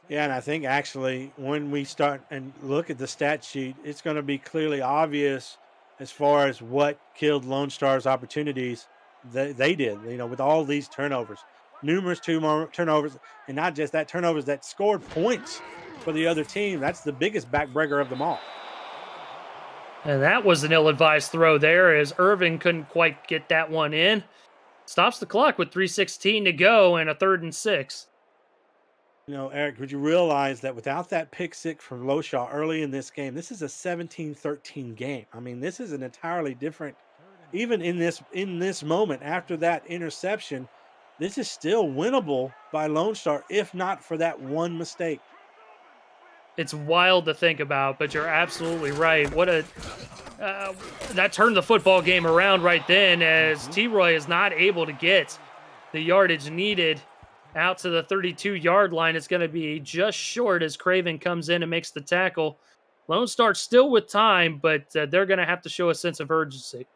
Yeah, and I think actually when we start and look at the stat sheet, it's going to be clearly obvious as far as what killed Lone Star's opportunities they did, with all these turnovers. Numerous turnovers, and not just that, turnovers that scored points for the other team. That's the biggest backbreaker of them all. And that was an ill-advised throw there, as Irvin couldn't quite get that one in. Stops the clock with 3:16 to go and a 3rd and 6. Eric, would you realize that without that pick six from Loshaw early in this game, this is a 17-13 game. I mean, this is an entirely different, even in this moment after that interception, this is still winnable by Lone Star, if not for that one mistake. It's wild to think about, but you're absolutely right. That turned the football game around right then, as T-Roy is not able to get the yardage needed out to the 32-yard line. It's going to be just short as Craven comes in and makes the tackle. Lone Star still with time, but they're going to have to show a sense of urgency.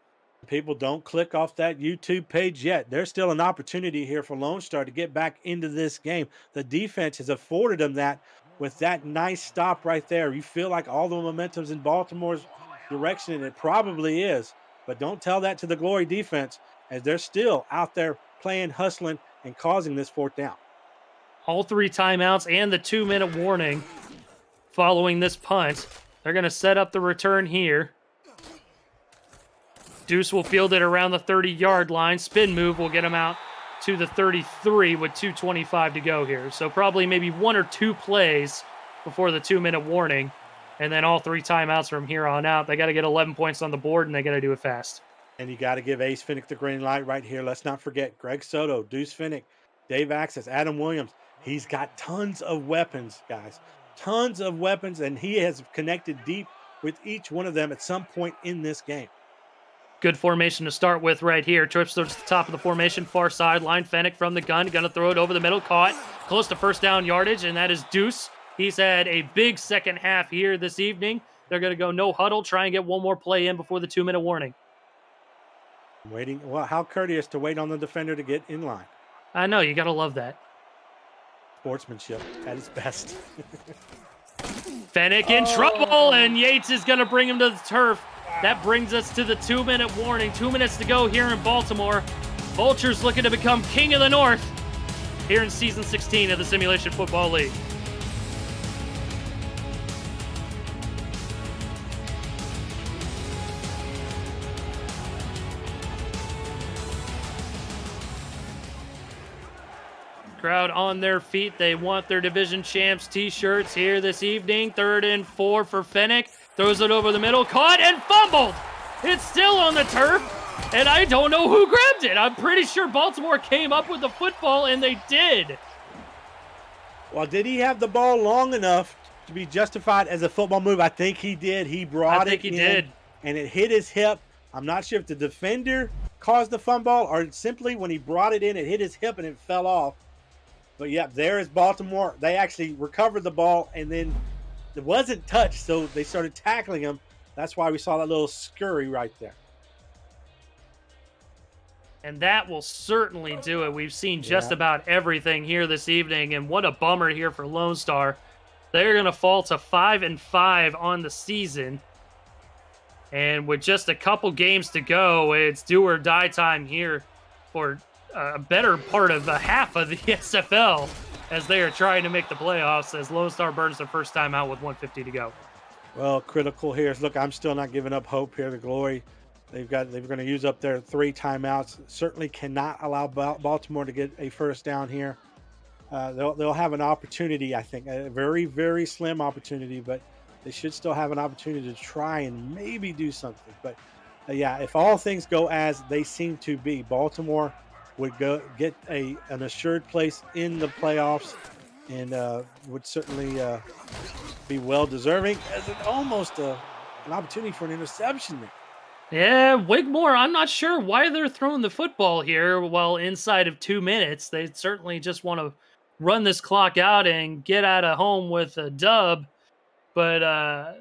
People, don't click off that YouTube page yet. There's still an opportunity here for Lone Star to get back into this game. The defense has afforded them that with that nice stop right there. You feel like all the momentum's in Baltimore's direction, and it probably is. But don't tell that to the Glory defense, as they're still out there playing, hustling, and causing this 4th down. All 3 timeouts and the 2-minute warning following this punt. They're going to set up the return here. Deuce will field it around the 30-yard line. Spin move will get him out to the 33 with 2:25 to go here. So probably maybe 1 or 2 plays before the 2-minute warning. And then all 3 timeouts from here on out. They got to get 11 points on the board, and they got to do it fast. And you got to give Ace Finnick the green light right here. Let's not forget Greg Soto, Deuce Finnick, Dave Axis, Adam Williams. He's got tons of weapons, guys. Tons of weapons, and he has connected deep with each one of them at some point in this game. Good formation to start with right here. Trips towards the top of the formation, far sideline. Fennec from the gun, gonna throw it over the middle, caught close to first down yardage, and that is Deuce. He's had a big second half here this evening. They're gonna go no huddle, try and get one more play in before the 2-minute warning. Waiting. Well, how courteous to wait on the defender to get in line. I know, you gotta love that. Sportsmanship at its best. Fennec in trouble, and Yates is gonna bring him to the turf. That brings us to the 2-minute warning. 2 minutes to go here in Baltimore. Vultures looking to become king of the North here in season 16 of the Simulation Football League. Crowd on their feet. They want their division champs t-shirts here this evening. 3rd and 4 for Fennec. Throws it over the middle, caught and fumbled. It's still on the turf, and I don't know who grabbed it. I'm pretty sure Baltimore came up with the football, and they did. Well, did he have the ball long enough to be justified as a football move? I think he did. He brought it in, and it hit his hip. I'm not sure if the defender caused the fumble or simply when he brought it in, it hit his hip and it fell off. But, yeah, there is Baltimore. They actually recovered the ball, and then it wasn't touched, so they started tackling him. That's why we saw that little scurry right there. And that will certainly do it. We've seen just about everything here this evening, and what a bummer here for Lone Star. They're going to fall to 5-5 on the season. And with just a couple games to go, it's do or die time here for a better part of a half of the SFL as they are trying to make the playoffs as Lone Star burns their first time out with 150 to go. Well, critical here. Look, I'm still not giving up hope here. The Glory, they're going to use up their 3 timeouts. Certainly cannot allow Baltimore to get a first down here. They'll have an opportunity, I think, a very, very slim opportunity, but they should still have an opportunity to try and maybe do something. But yeah, if all things go as they seem to be, Baltimore would go get an assured place in the playoffs, and would certainly be well deserving as almost an opportunity for an interception there. Yeah, Wigmore, I'm not sure why they're throwing the football here while inside of 2 minutes. They certainly just want to run this clock out and get out of home with a dub. But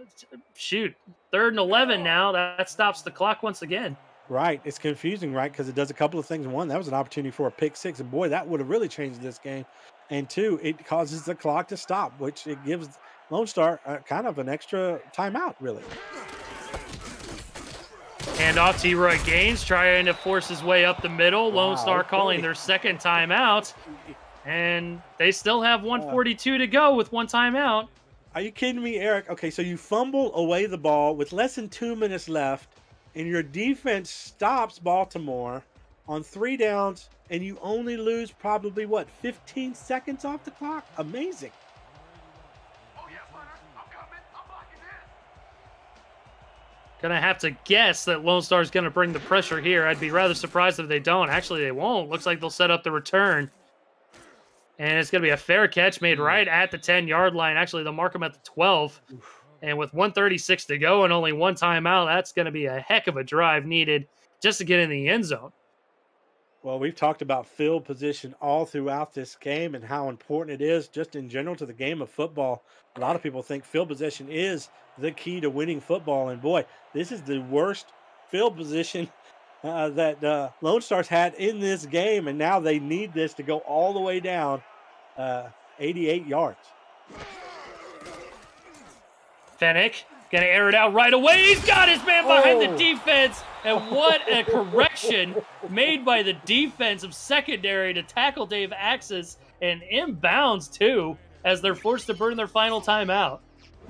shoot, 3rd and 11 now. That stops the clock once again. Right. It's confusing, right? Because it does a couple of things. One, that was an opportunity for a pick 6. And boy, that would have really changed this game. And 2, it causes the clock to stop, which it gives Lone Star kind of an extra timeout, really. And off to Roy Gaines, trying to force his way up the middle. Lone Star calling their second timeout. And they still have 142 to go with 1 timeout. Are you kidding me, Eric? Okay, so you fumble away the ball with less than 2 minutes left, and your defense stops Baltimore on 3 downs, and you only lose probably, 15 seconds off the clock? Amazing. Gonna have to guess that Lone Star's gonna bring the pressure here. I'd be rather surprised if they don't. Actually, they won't. Looks like they'll set up the return. And it's gonna be a fair catch made right at the 10-yard line. Actually, they'll mark them at the 12. And with 1:36 to go and only 1 timeout, that's gonna be a heck of a drive needed just to get in the end zone. Well, we've talked about field position all throughout this game and how important it is just in general to the game of football. A lot of people think field position is the key to winning football. And boy, this is the worst field position that Lone Star's had in this game. And now they need this to go all the way down 88 yards. Fennec gonna air it out right away. He's got his man behind the defense. And what a correction made by the defensive secondary to tackle Dave Axis, and inbounds too, as they're forced to burn their final timeout.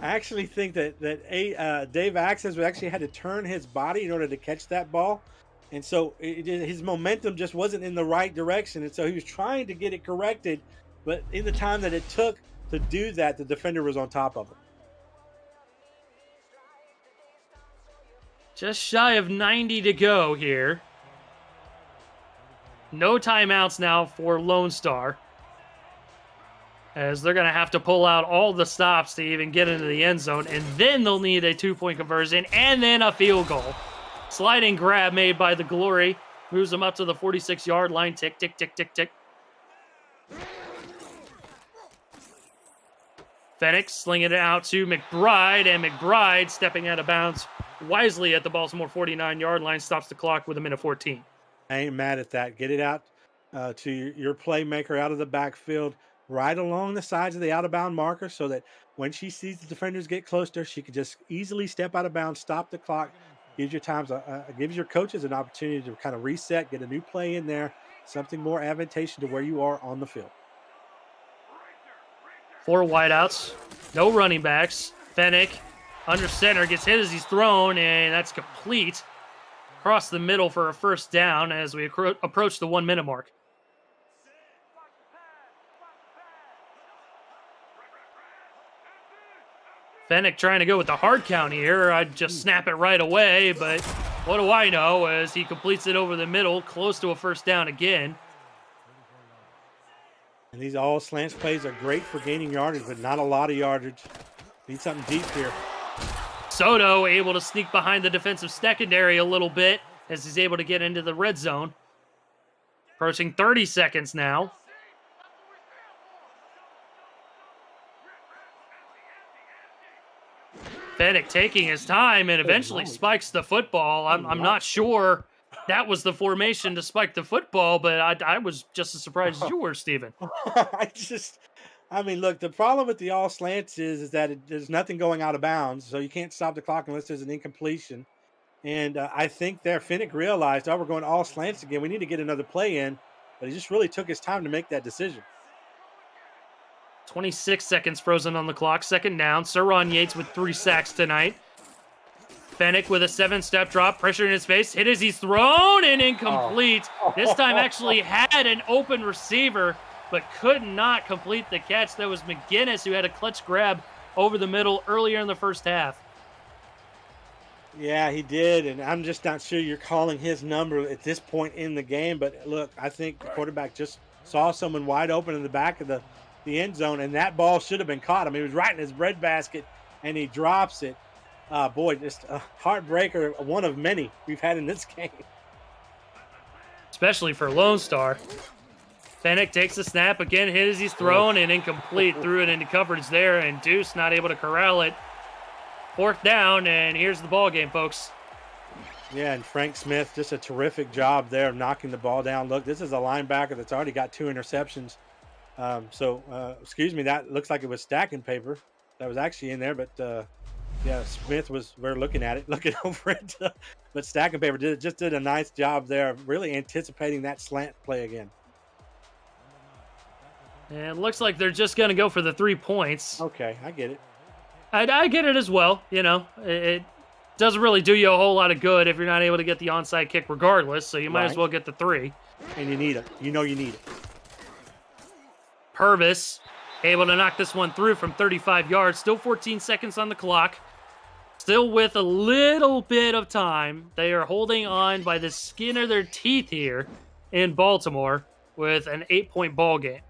I actually think that Dave Axis actually had to turn his body in order to catch that ball. And so his momentum just wasn't in the right direction. And so he was trying to get it corrected. But in the time that it took to do that, the defender was on top of him. Just shy of 90 to go here. No timeouts now for Lone Star, as they're going to have to pull out all the stops to even get into the end zone, and then they'll need a 2-point conversion and then a field goal Sliding grab made by the Glory. Moves them up to the 46-yard line. Tick, tick, tick, tick, tick. Fenix slinging it out to McBride, and McBride stepping out of bounds wisely at the Baltimore 49-yard line, stops the clock with a minute 14. I ain't mad at that. Get it out to your playmaker out of the backfield, right along the sides of the out-of-bound marker, so that when she sees the defenders get close to her, she can just easily step out of bounds, stop the clock, gives your coaches an opportunity to kind of reset, get a new play in there, something more advantageous to where you are on the field. 4 wideouts, no running backs. Fennick under center gets hit as he's thrown, and that's complete. Across the middle for a first down as we approach the 1 minute mark. Fennick trying to go with the hard count here. I'd just snap it right away, but what do I know as he completes it over the middle, close to a first down again. And these all slants plays are great for gaining yardage, but not a lot of yardage. Need something deep here. Soto able to sneak behind the defensive secondary a little bit as he's able to get into the red zone. Approaching 30 seconds now. Fennick taking his time and eventually spikes the football. I'm not sure that was the formation to spike the football, but I was just as surprised as you were, Steven. I mean, look, the problem with the all slants is that there's nothing going out of bounds, so you can't stop the clock unless there's an incompletion. And I think there Fennick realized, we're going all slants again. We need to get another play in, but he just really took his time to make that decision. 26 seconds frozen on the clock. Second down. Sirron Yates with 3 sacks tonight. Fennick with a 7-step drop. Pressure in his face. Hit as he's thrown and incomplete. This time actually had an open receiver, but could not complete the catch. That was McGinnis, who had a clutch grab over the middle earlier in the first half. Yeah, he did, and I'm just not sure you're calling his number at this point in the game. But look, I think the quarterback just saw someone wide open in the back of the end zone, and that ball should have been caught. I mean, he was right in his breadbasket, and he drops it. Boy, just a heartbreaker, one of many we've had in this game. Especially for Lone Star. Fennick takes the snap, again hit as he's thrown, and incomplete. Threw it into coverage there, and Deuce not able to corral it. 4th down, and here's the ball game, folks. Yeah, and Frank Smith, just a terrific job there of knocking the ball down. Look, this is a linebacker that's already got 2 interceptions. Excuse me, that looks like it was stacking paper that was actually in there, but yeah, Smith we're looking over it, but stacking paper did a nice job there of really anticipating that slant play again. And it looks like they're just going to go for the 3 points. Okay, I get it. I get it as well. You know, it doesn't really do you a whole lot of good if you're not able to get the onside kick regardless, so you might as well get the 3. And you need it. You know you need it. Purvis able to knock this one through from 35 yards. Still 14 seconds on the clock. Still with a little bit of time. They are holding on by the skin of their teeth here in Baltimore with an 8-point ball game.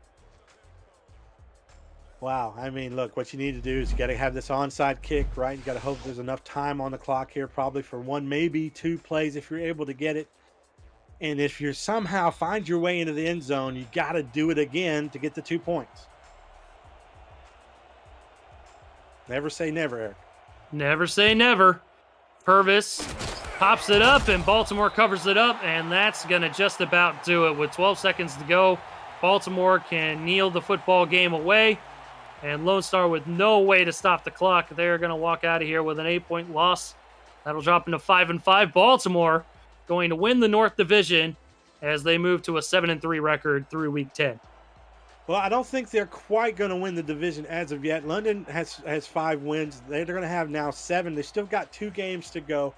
Wow. I mean, look, what you need to do is you got to have this onside kick, right? You got to hope there's enough time on the clock here, probably for 1, maybe 2 plays if you're able to get it. And if you somehow find your way into the end zone, you got to do it again to get the 2 points. Never say never, Eric. Never say never. Purvis pops it up, and Baltimore covers it up, and that's going to just about do it. With 12 seconds to go, Baltimore can kneel the football game away, and Lone Star with no way to stop the clock. They're going to walk out of here with an 8-point loss. That'll drop into 5-5. Baltimore going to win the North Division as they move to a 7-3 record through Week 10. Well, I don't think they're quite going to win the division as of yet. London has 5 wins. They're going to have now 7. They still got 2 games to go.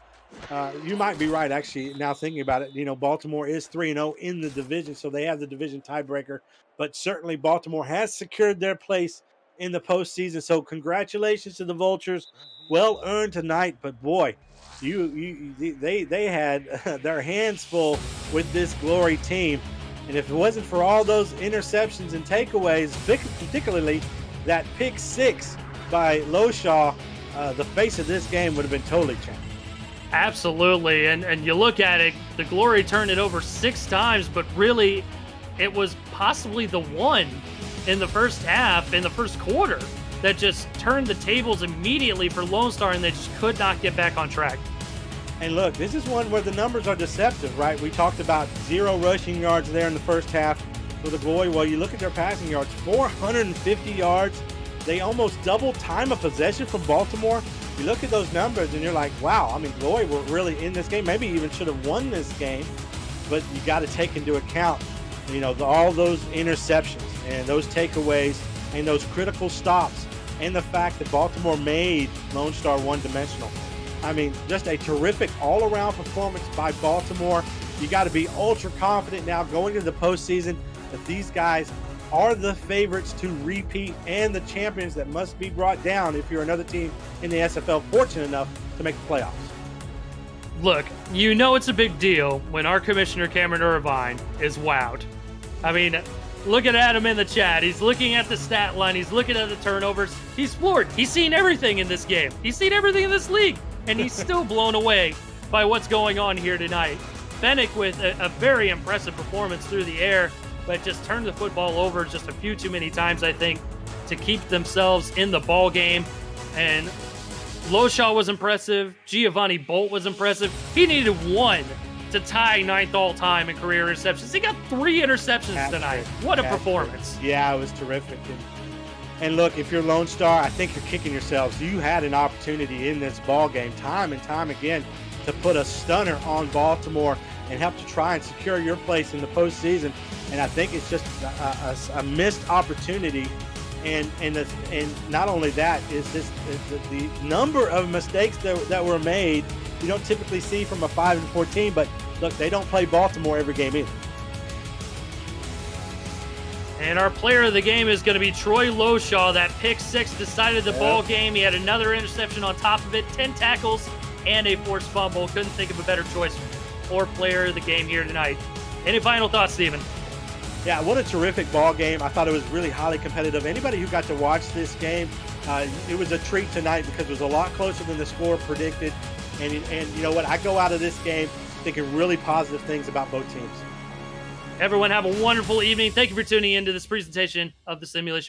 You might be right, actually, now thinking about it. You know, Baltimore is 3-0 in the division, so they have the division tiebreaker. But certainly Baltimore has secured their place in the postseason. So congratulations to the Vultures. Well earned tonight, but boy, they had their hands full with this Glory team. And if it wasn't for all those interceptions and takeaways, particularly that pick 6 by Loshaw, the face of this game would have been totally changed. Absolutely. And you look at it, the Glory turned it over 6 times, but really it was possibly the one in the first half, in the first quarter, that just turned the tables immediately for Lone Star, and they just could not get back on track. And look, this is one where the numbers are deceptive, right? We talked about 0 rushing yards there in the first half for the Glory. Well, you look at their passing yards, 450 yards. They almost double time of possession from Baltimore. You look at those numbers and you're like, wow, I mean, Glory were really in this game. Maybe even should have won this game, but you got to take into account, you know, all those interceptions and those takeaways and those critical stops, and the fact that Baltimore made Lone Star one-dimensional. I mean, just a terrific all-around performance by Baltimore. You got to be ultra confident now going into the postseason that these guys are the favorites to repeat and the champions that must be brought down if you're another team in the SFL fortunate enough to make the playoffs. Look, you know it's a big deal when our commissioner, Cameron Irvine, is wowed. I mean, look at Adam in the chat. He's looking at the stat line. He's looking at the turnovers. He's floored. He's seen everything in this game. He's seen everything in this league. And he's still blown away by what's going on here tonight. Fennec with a very impressive performance through the air, but just turned the football over just a few too many times, I think, to keep themselves in the ball game. And Loshaw was impressive. Giovanni Bolt was impressive. He needed 1 to tie 9th all-time in career interceptions. He got 3 interceptions tonight. What a performance. Yeah, it was terrific. And look, if you're Lone Star, I think you're kicking yourselves. You had an opportunity in this ball game time and time again to put a stunner on Baltimore and help to try and secure your place in the postseason. And I think it's just a missed opportunity. And not only that, is the number of mistakes that were made. You don't typically see from a 5-4 team, but look, they don't play Baltimore every game either. And our player of the game is going to be Troy Loshaw. That pick 6 decided the ball game. He had another interception on top of it, 10 tackles, and a forced fumble. Couldn't think of a better choice for player of the game here tonight. Any final thoughts, Steven? Yeah, what a terrific ball game. I thought it was really highly competitive. Anybody who got to watch this game, it was a treat tonight because it was a lot closer than the score predicted. And you know what? I go out of this game thinking really positive things about both teams. Everyone have a wonderful evening. Thank you for tuning in to this presentation of the Simulation